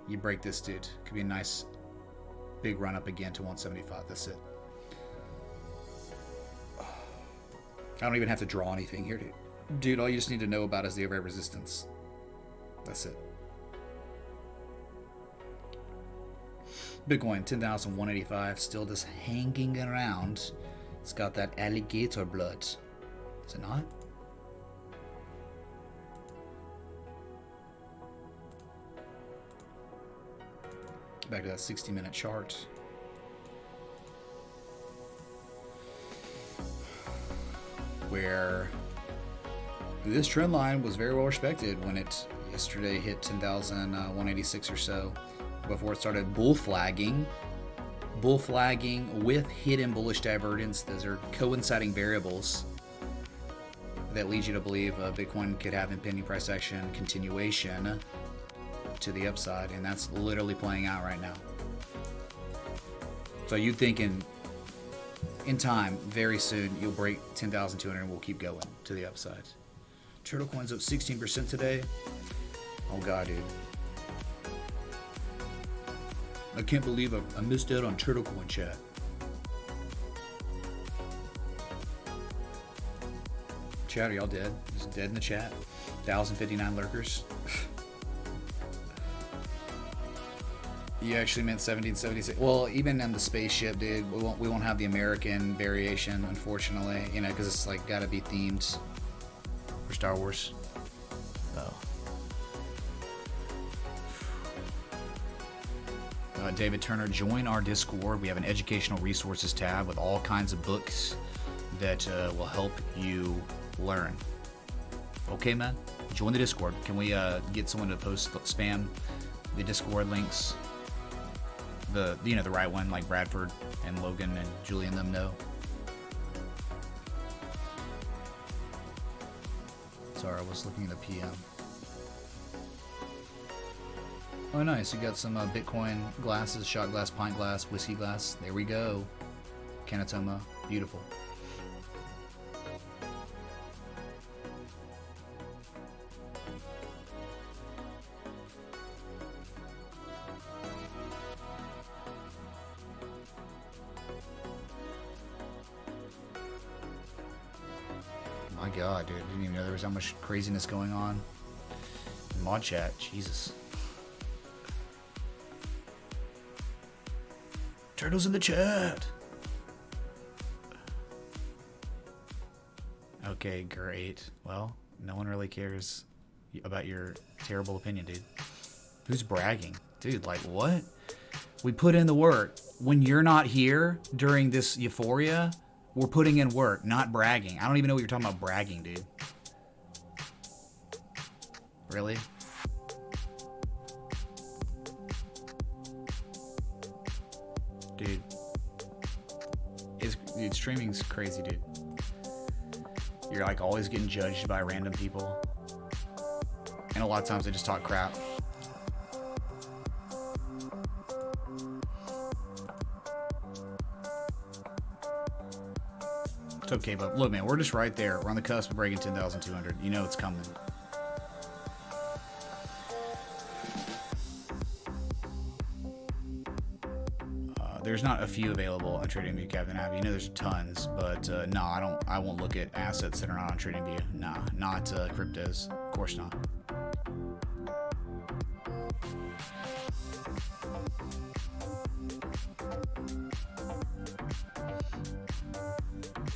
You break this, dude. Could be a nice big run up again to 175. That's it. I don't even have to draw anything here, dude. Dude, all you just need to know about is the overhead resistance. That's it. Bitcoin, 10,185, still just hanging around. It's got that alligator blood. Is it not? Back to that 60-minute chart. Where this trend line was very well respected when it yesterday hit 10,186 or so, before it started bull flagging with hidden bullish divergence. Those are coinciding variables that lead you to believe Bitcoin could have impending price action continuation to the upside, and that's literally playing out right now. So you thinking in time, very soon, you'll break 10,200 and we'll keep going to the upside. Turtle Coin's up 16% today. Oh god, dude. I can't believe I missed out on Turtle Coin chat. Chat, are y'all dead? Just dead in the chat? 1,059 lurkers. You actually meant 1776. Well, even in the spaceship, dude, we won't have the American variation, unfortunately. You know, because it's like got to be themed for Star Wars. Oh. David Turner, join our Discord. We have an educational resources tab with all kinds of books that will help you learn. Okay, man? Join the Discord. Can we get someone to post spam the Discord links? The right one, like Bradford and Logan and Julie and them know. Sorry, I was looking at the PM. Oh, nice. You got some Bitcoin glasses, shot glass, pint glass, whiskey glass. There we go. Canatoma. Beautiful. My God, dude. Didn't even know there was that much craziness going on. In mod chat. Jesus. Turtles in the chat. Okay, great. Well, no one really cares about your terrible opinion, dude. Who's bragging? Dude, like, what? We put in the work. When you're not here during this euphoria, we're putting in work, not bragging. I don't even know what you're talking about bragging, dude. Really? Dude, streaming's crazy, dude. You're like always getting judged by random people. And a lot of times they just talk crap. It's okay, but look, man, we're just right there. We're on the cusp of breaking 10,200. You know it's coming. There's not a few available on TradingView, Captain Abby. You know there's tons, but no, I won't look at assets that are not on TradingView. Nah, not cryptos. Of course not.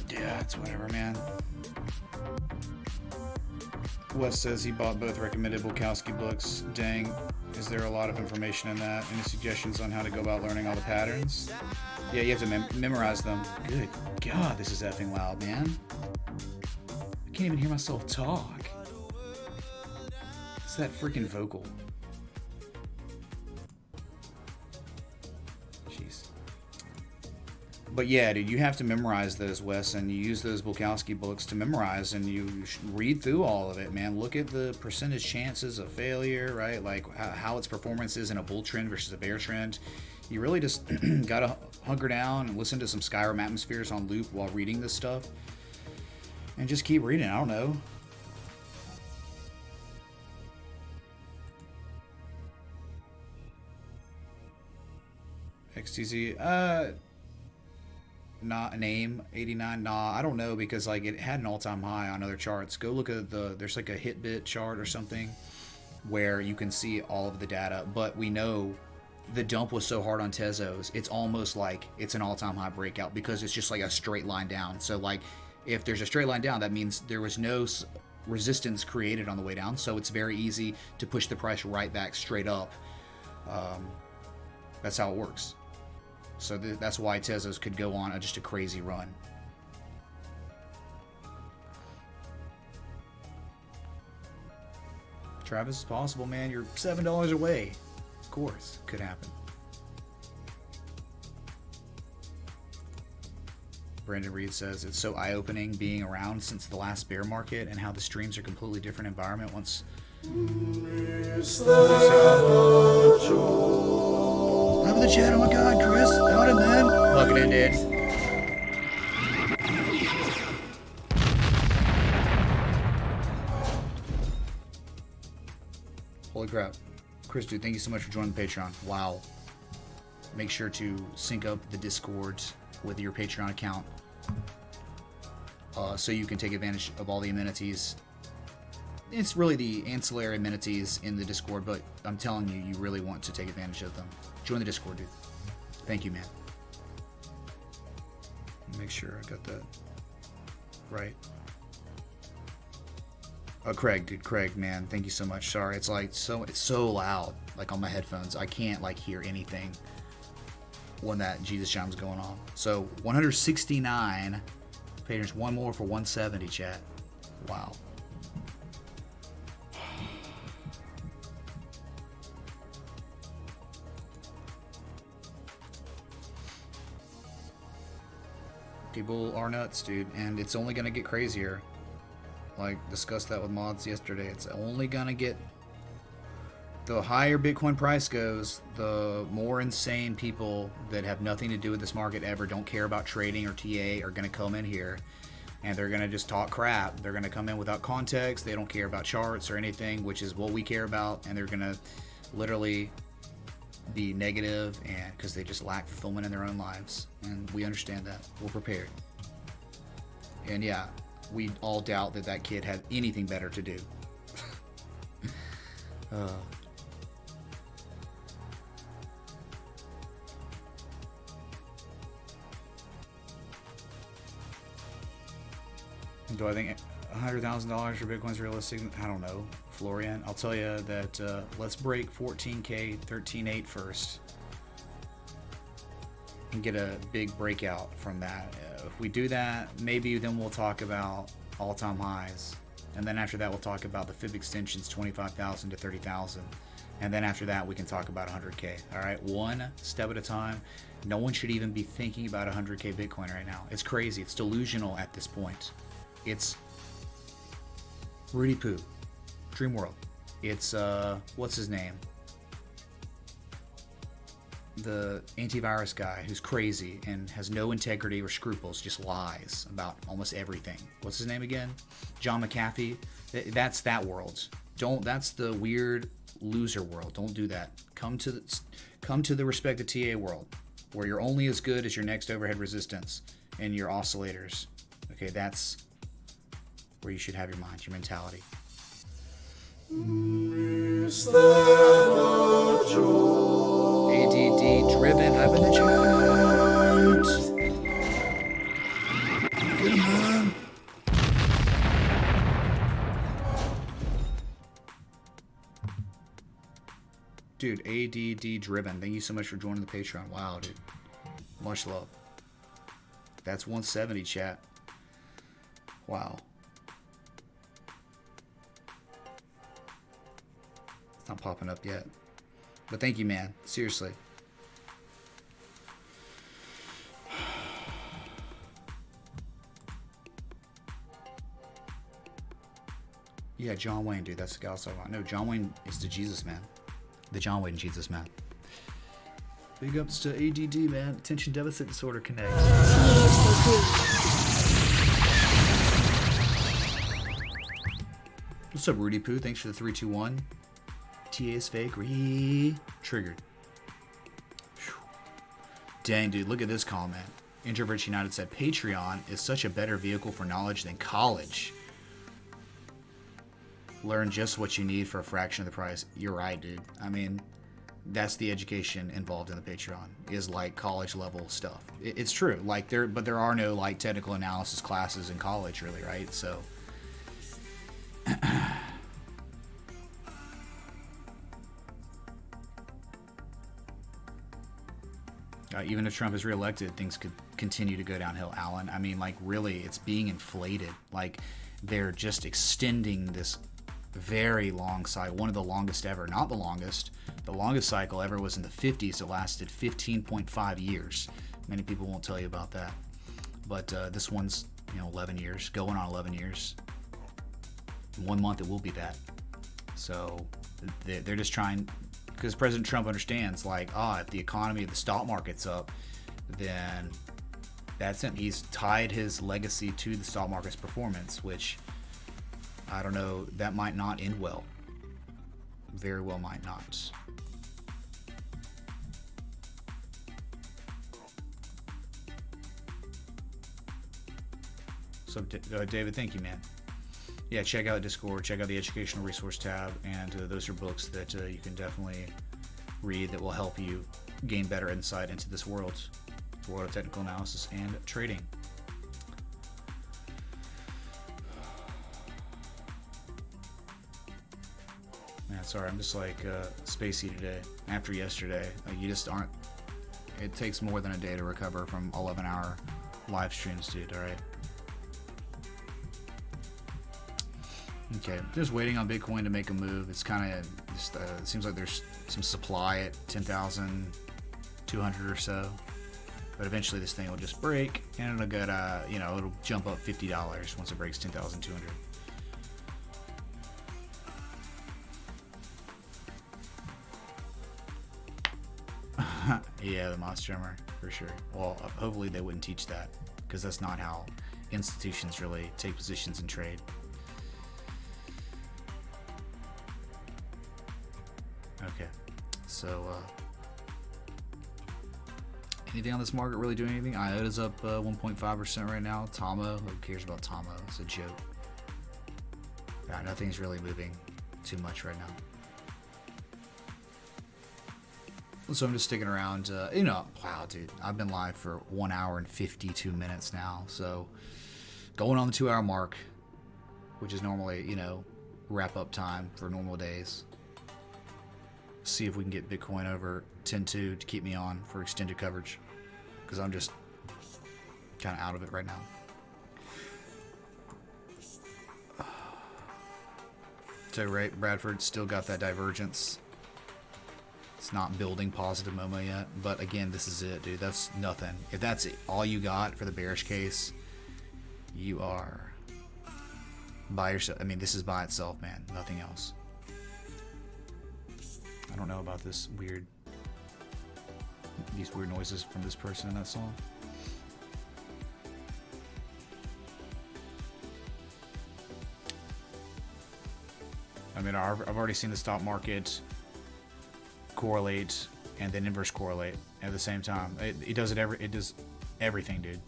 Yeah, it's whatever, man. Wes says he bought both recommended Bukowski books. Dang. Is there a lot of information in that? Any suggestions on how to go about learning all the patterns? Yeah, you have to memorize them. Good God, this is effing loud, man. I can't even hear myself talk. It's that freaking vocal. Jeez. But yeah, dude, you have to memorize those, Wes, and you use those Bukowski books to memorize, and you read through all of it, man. Look at the percentage chances of failure, right? Like how its performance is in a bull trend versus a bear trend. You really just gotta hunker down and listen to some Skyrim atmospheres on loop while reading this stuff, and just keep reading. I don't know. XTZ, not name 89. Nah, I don't know, because like it had an all-time high on other charts. Go look at there's like a Hitbit chart or something where you can see all of the data, but we know the dump was so hard on Tezos, it's almost like it's an all-time high breakout, because it's just like a straight line down. So like if there's a straight line down, that means there was no resistance created on the way down, so it's very easy to push the price right back straight up. That's how it works. So that's why Tezos could go on just a crazy run. Travis, it's possible, man. You're $7 away. Of course, could happen. Brandon Reed says, it's so eye-opening being around since the last bear market, and how the streams are a completely different environment once... Love the chat. Oh my God, Chris. Got him, man. Plug it in, dude. Holy crap. Chris, dude, thank you so much for joining the Patreon. Wow. make sure to sync up the Discord with your Patreon account so you can take advantage of all the amenities. It's really the ancillary amenities in the Discord, but I'm telling you, you really want to take advantage of them. Join the Discord, dude. Thank you, man. Make sure I got that right. Oh, Craig, dude, Craig, man, thank you so much. Sorry, it's like it's so loud, like on my headphones. I can't like hear anything when that Jesus chime's going on. So 169 patrons, one more for 170, chat. Wow. People are nuts, dude, and it's only gonna get crazier. Like, discussed that with mods yesterday. It's only gonna get... The higher Bitcoin price goes, the more insane people that have nothing to do with this market ever, don't care about trading or TA, are gonna come in here, and they're gonna just talk crap. They're gonna come in without context. They don't care about charts or anything, which is what we care about, and they're gonna literally be negative, and because they just lack fulfillment in their own lives, and we understand that. We're prepared. And yeah, we all doubt that that kid had anything better to do. Do I think $100,000 for Bitcoin's realistic? I don't know, Florian. I'll tell you that let's break 14K 13.8 first and get a big breakout from that. If we do that, maybe then we'll talk about all-time highs, and then after that we'll talk about the fib extensions 25,000 to 30,000, and then after that we can talk about 100K. All right, one step at a time. No one should even be thinking about 100K Bitcoin right now. It's crazy. It's delusional at this point. It's Rudy Poo, Dream World. It's what's his name? The antivirus guy who's crazy and has no integrity or scruples, just lies about almost everything. What's his name again? John McAfee. That's that world. That's the weird loser world. Don't do that. Come to the respected TA world, where you're only as good as your next overhead resistance and your oscillators. Okay, that's where you should have your mind, your mentality. ADD driven up in the chat. Get him, man. Dude, ADD driven. Thank you so much for joining the Patreon. Wow, dude. Much love. That's 170, chat. Wow. It's not popping up yet. But thank you, man. Seriously. Yeah, John Wayne, dude. That's the guy I was talking about. No, John Wayne is the Jesus man. The John Wayne Jesus man. Big ups to ADD, man. Attention Deficit Disorder Connect. What's up, Rudy Poo? Thanks for the 321. TA is fake. Triggered. Whew. Dang, dude, look at this comment. Introverts United said, Patreon is such a better vehicle for knowledge than college. Learn just what you need for a fraction of the price. You're right, dude. I mean, that's the education involved in the Patreon, is like college level stuff. It's true. Like but there are no like technical analysis classes in college, really, right? So even if Trump is reelected, things could continue to go downhill, Alan. I mean, like, really, it's being inflated. Like, they're just extending this very long cycle, one of the longest ever. Not the longest. The longest cycle ever was in the 50s. It lasted 15.5 years. Many people won't tell you about that. But this one's, 11 years, going on 11 years. In 1 month, it will be that. So they're just trying... Because President Trump understands, like, if the economy, the stock market's up, then that's it. He's tied his legacy to the stock market's performance, which, I don't know, that might not end well. Very well might not. So, David, thank you, man. Yeah, check out Discord, check out the educational resource tab, and those are books that you can definitely read that will help you gain better insight into this world of technical analysis and trading. Man, sorry, I'm just like spacey today. After yesterday, you just aren't. It takes more than a day to recover from 11-hour live streams, dude. All right. Okay, just waiting on Bitcoin to make a move. It's kind of just it seems like there's some supply at 10,200 or so, but eventually this thing will just break and it'll get it'll jump up $50 once it breaks 10,200. Yeah, the monster drummer for sure. Well, hopefully they wouldn't teach that, because that's not how institutions really take positions in trade. Okay, so anything on this market really doing anything? IOTA's up 1.5% right now. Tomo, who cares about Tomo? It's a joke. Yeah, nothing's really moving too much right now. So I'm just sticking around. Wow, dude, I've been live for 1 hour and 52 minutes now. So going on the 2 hour mark, which is normally, wrap up time for normal days. See if we can get Bitcoin over 10.2 to keep me on for extended coverage, because I'm just kind of out of it right now. So right, Bradford still got that divergence. It's not building positive Momo yet, but again, this is it, dude. That's nothing. If that's all you got for the bearish case, you are by yourself. I mean, this is by itself, man. Nothing else. I don't know about these weird noises from this person in that song. I mean, I've already seen the stock market correlate and then inverse correlate at the same time. It does everything, dude.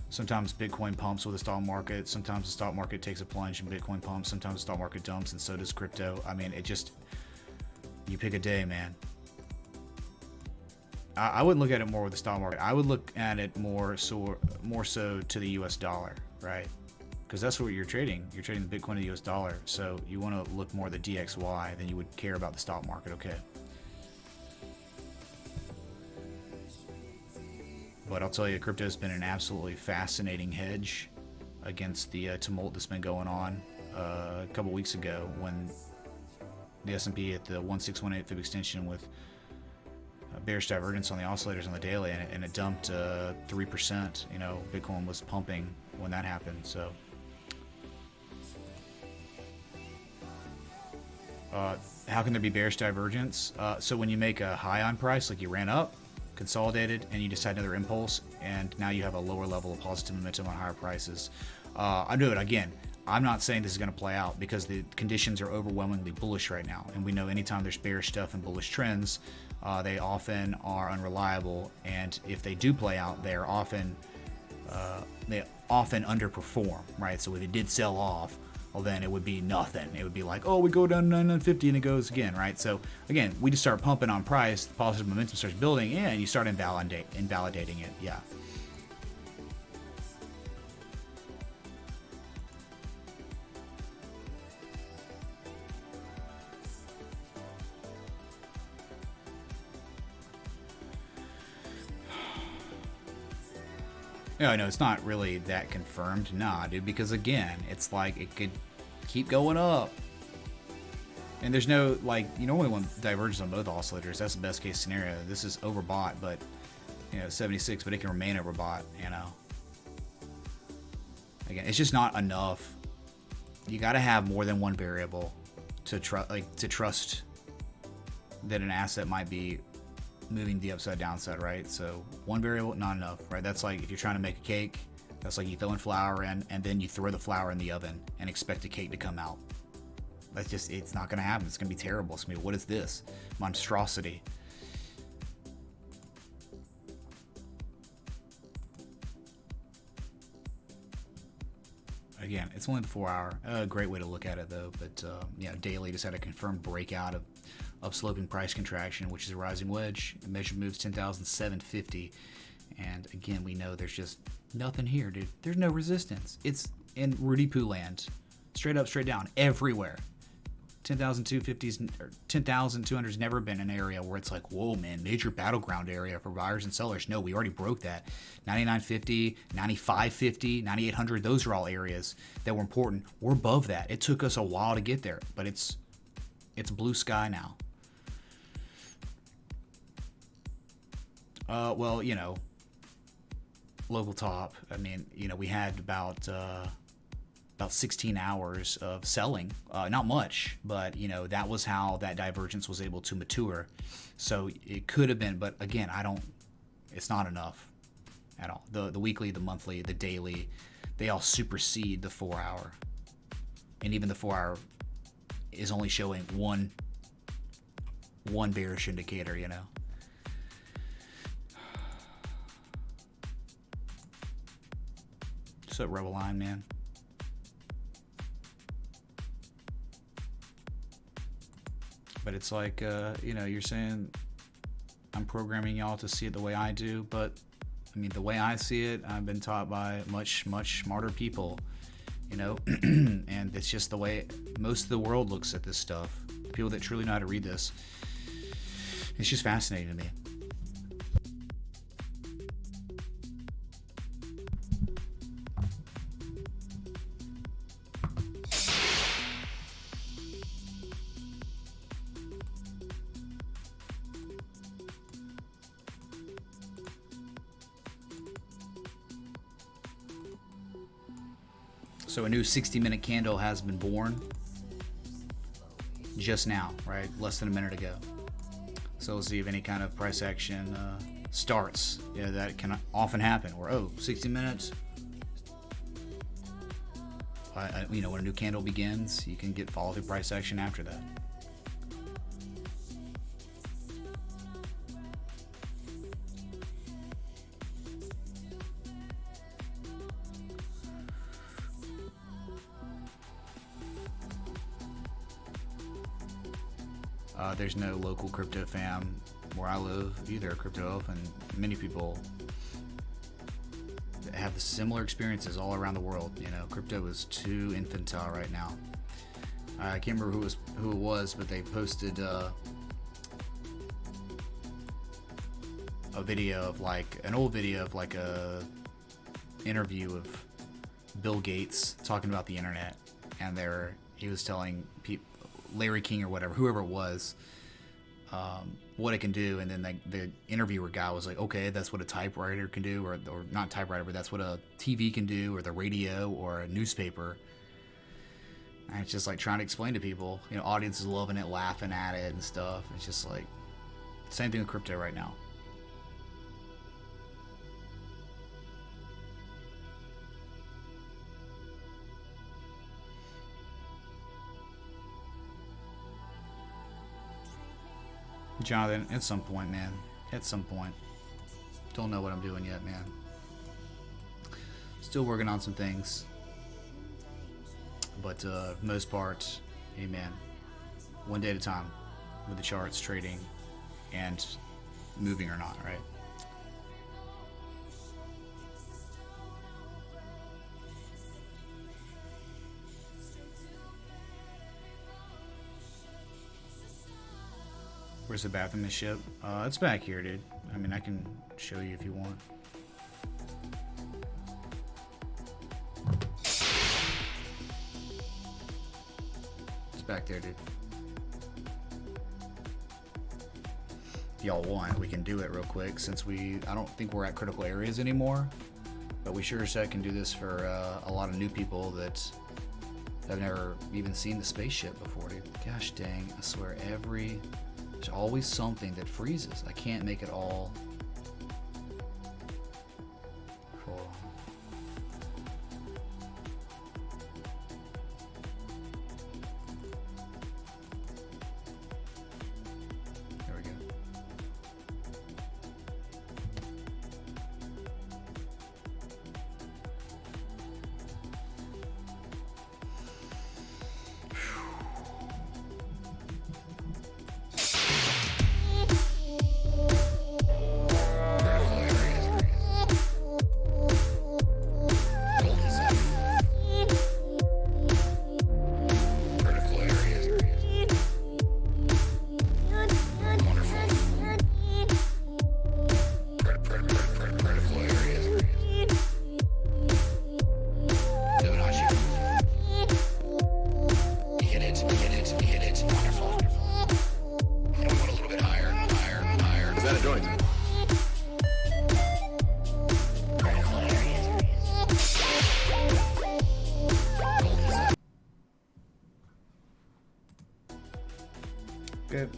Sometimes Bitcoin pumps with the stock market. Sometimes the stock market takes a plunge and Bitcoin pumps. Sometimes the stock market dumps and so does crypto. I mean, you pick a day, man. I wouldn't look at it more with the stock market. I would look at it more so to the US dollar, right? Because that's what you're trading. You're trading the Bitcoin to the US dollar. So you want to look more at the DXY than you would care about the stock market, okay? But I'll tell you, crypto has been an absolutely fascinating hedge against the tumult that's been going on. A couple weeks ago, when the S&P hit the 1618 fib extension with bearish divergence on the oscillators on the daily, and it dumped 3%. Bitcoin was pumping when that happened. So how can there be bearish divergence? So when you make a high on price, like you ran up, consolidated, and you just had another impulse, and now you have a lower level of positive momentum on higher prices. I'm doing it again. I'm not saying this is going to play out, because the conditions are overwhelmingly bullish right now, and we know anytime there's bearish stuff and bullish trends, they often are unreliable, and if they do play out, they often underperform, right? So if it did sell off, well, then it would be nothing. It would be like, oh, we go down to 950 and it goes again, right? So again, we just start pumping on price, the positive momentum starts building, and you start invalidating it. Yeah. No, it's not really that confirmed. Nah, dude, because again, it's like it could keep going up. And there's no, you normally want divergence on both oscillators. That's the best case scenario. This is overbought, but, 76, but it can remain overbought, Again, it's just not enough. You got to have more than one variable to trust that an asset might be moving the upside downside, right? So one variable, not enough, right? That's like if you're trying to make a cake, that's like you throw in flour in and then you throw the flour in the oven and expect a cake to come out. That's just, it's not going to happen. It's going to be terrible. It's going to be, what is this monstrosity? again, it's only the 4 hour. Great way to look at it though. But yeah, daily just had a confirmed breakout of upsloping price contraction, which is a rising wedge. The measure moves 10,750, and again, we know there's just nothing here, dude. There's no resistance. It's in Rudy Poo land, straight up, straight down, everywhere. 10,250's or 10,200's never been an area where it's like, whoa, man, major battleground area for buyers and sellers. No, we already broke that. 9,950, 9,550, 9,800, those are all areas that were important. We're above that. It took us a while to get there, but it's blue sky now. Well, you know, local top. I mean, you know, we had about 16 hours of selling, not much, but you know, that was how that divergence was able to mature. So it could have been, but again, it's not enough at all. The weekly, the monthly, the daily, they all supersede the 4 hour, and even the 4 hour is only showing one bearish indicator, you know. What's up, Rebel Line, man? But it's like, you know, you're saying I'm programming y'all to see it the way I do, but I mean, the way I see it, I've been taught by much, much smarter people, you know, and it's just the way most of the world looks at this stuff. People that truly know how to read this. It's just fascinating to me. So a new 60-minute candle has been born just now, right? Less than a minute ago. So we'll see if any kind of price action starts. You know, that can often happen. Or 60 minutes. You know, when a new candle begins, you can get follow-through price action after that. There's no local crypto fam where I live either, crypto elf, and many people have the similar experiences all around the world. You know, crypto is too infantile right now. I can't remember who it was, but they posted a video of like an old video of like a interview of Bill Gates talking about the internet, and he was telling people, Larry King or whatever, whoever it was, what it can do, and then the interviewer guy was like, okay, that's what a typewriter can do, or not typewriter, but that's what a TV can do, or the radio, or a newspaper. And it's just like trying to explain to people, you know, audience is loving it, laughing at it and stuff. It's just like same thing with crypto right now. Jonathan, at some point, man. At some point. Don't know what I'm doing yet, man. Still working on some things. But for the most part, amen. One day at a time with the charts, trading, and moving or not, right? Where's the bathroom in the ship? It's back here, dude. I mean, I can show you if you want. It's back there, dude. If y'all want, we can do it real quick since I don't think we're at critical areas anymore. But we sure as heck can do this for a lot of new people that have never even seen the spaceship before, dude. Gosh dang, I swear there's always something that freezes. I can't make it all. Hold on. There we go. market.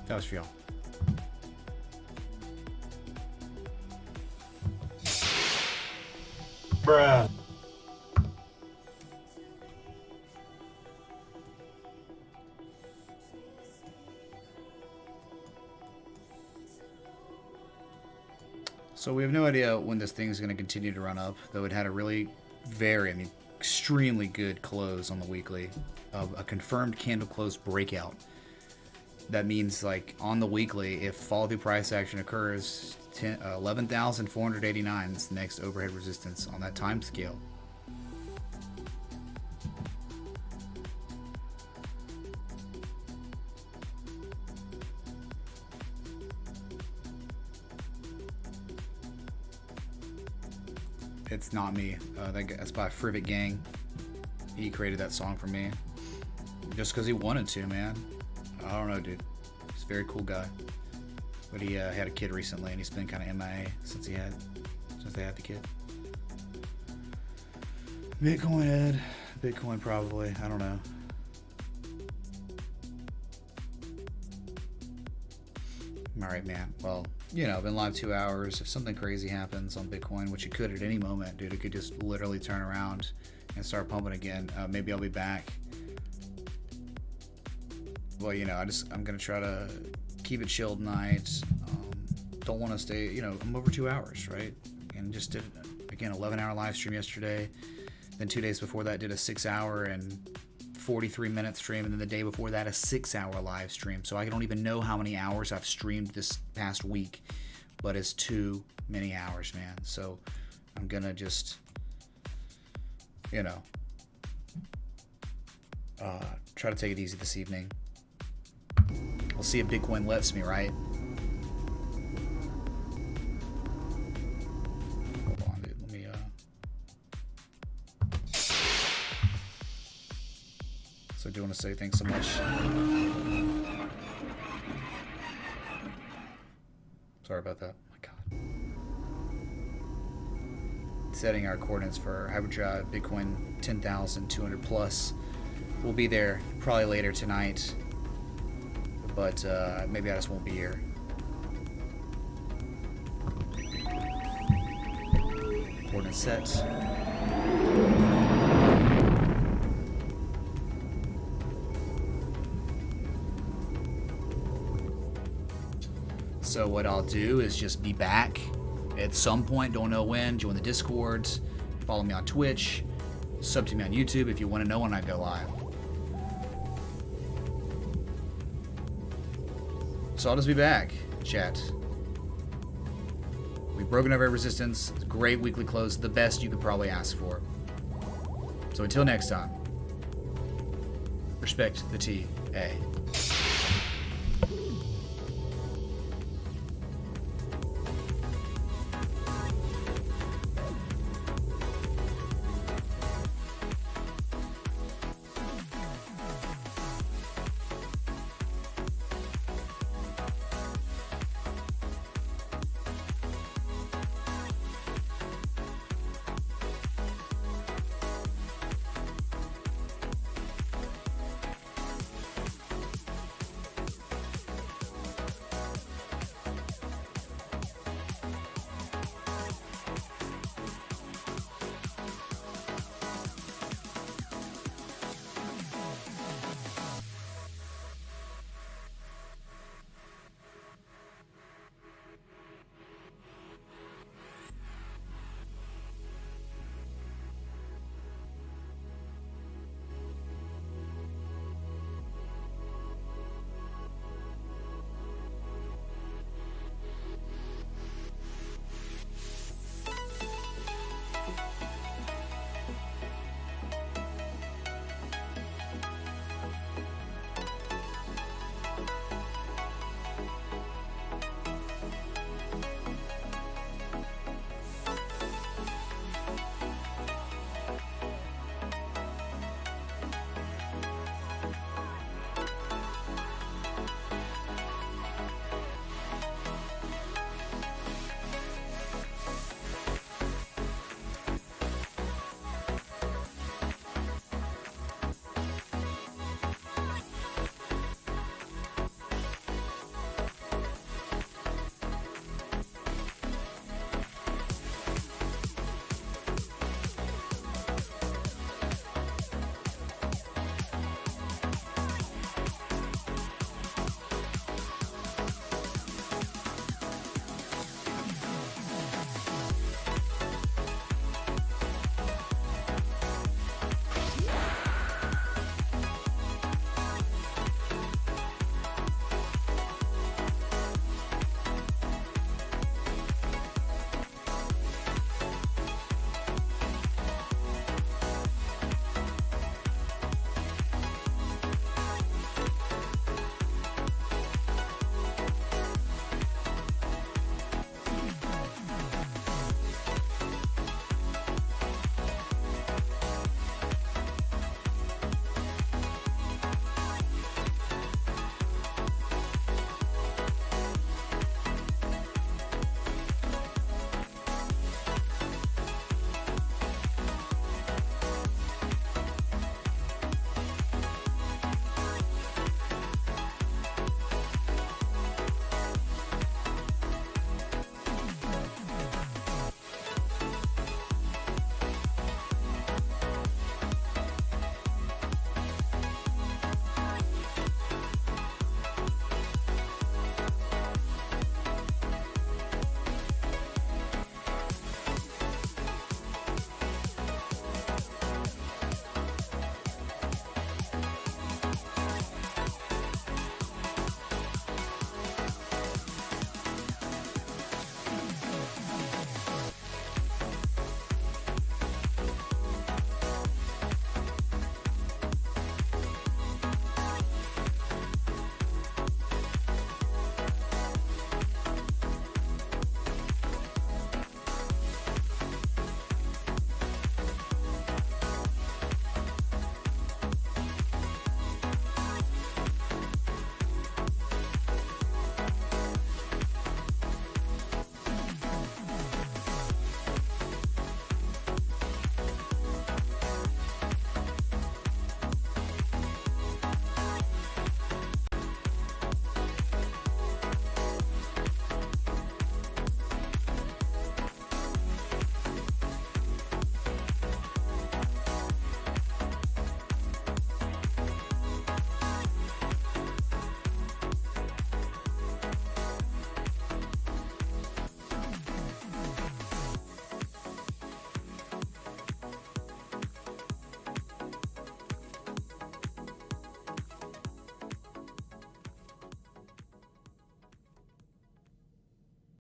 That was for y'all. Bruh. So we have no idea when this thing is going to continue to run up, though it had a really extremely good close on the weekly. A confirmed candle close breakout. That means, like, on the weekly, if follow through price action occurs, 11,489 is the next overhead resistance on that time scale. It's not me. That's by Frivet Gang. He created that song for me. Just because he wanted to, man. I don't know, dude. He's a very cool guy. But he had a kid recently, and he's been kind of MIA since they had the kid. Bitcoin, Ed. Bitcoin, probably. I don't know. All right, man. Well, you know, been live 2 hours. If something crazy happens on Bitcoin, which it could at any moment, dude, it could just literally turn around and start pumping again. Maybe I'll be back. Well, you know, I'm gonna try to keep it chill tonight. Don't want to stay. You know, I'm over 2 hours, right? And just did again 11-hour live stream yesterday. Then 2 days before that, did a 6-hour and 43-minute stream, and then the day before that, a 6-hour live stream. So I don't even know how many hours I've streamed this past week, but it's too many hours, man. So I'm gonna just, you know, try to take it easy this evening. We'll see if Bitcoin lets me, right? Hold on, dude. Let me, So I do want to say thanks so much. Sorry about that. Oh my God. Setting our coordinates for Hyperdrive Bitcoin 10,200 plus. We'll be there probably later tonight. But maybe I just won't be here. Coordinates set. So what I'll do is just be back at some point, don't know when. Join the Discord, follow me on Twitch, sub to me on YouTube if you want to know when I go live. So I'll just be back, chat. We've broken over resistance. Great weekly close, the best you could probably ask for. So until next time, respect the TA.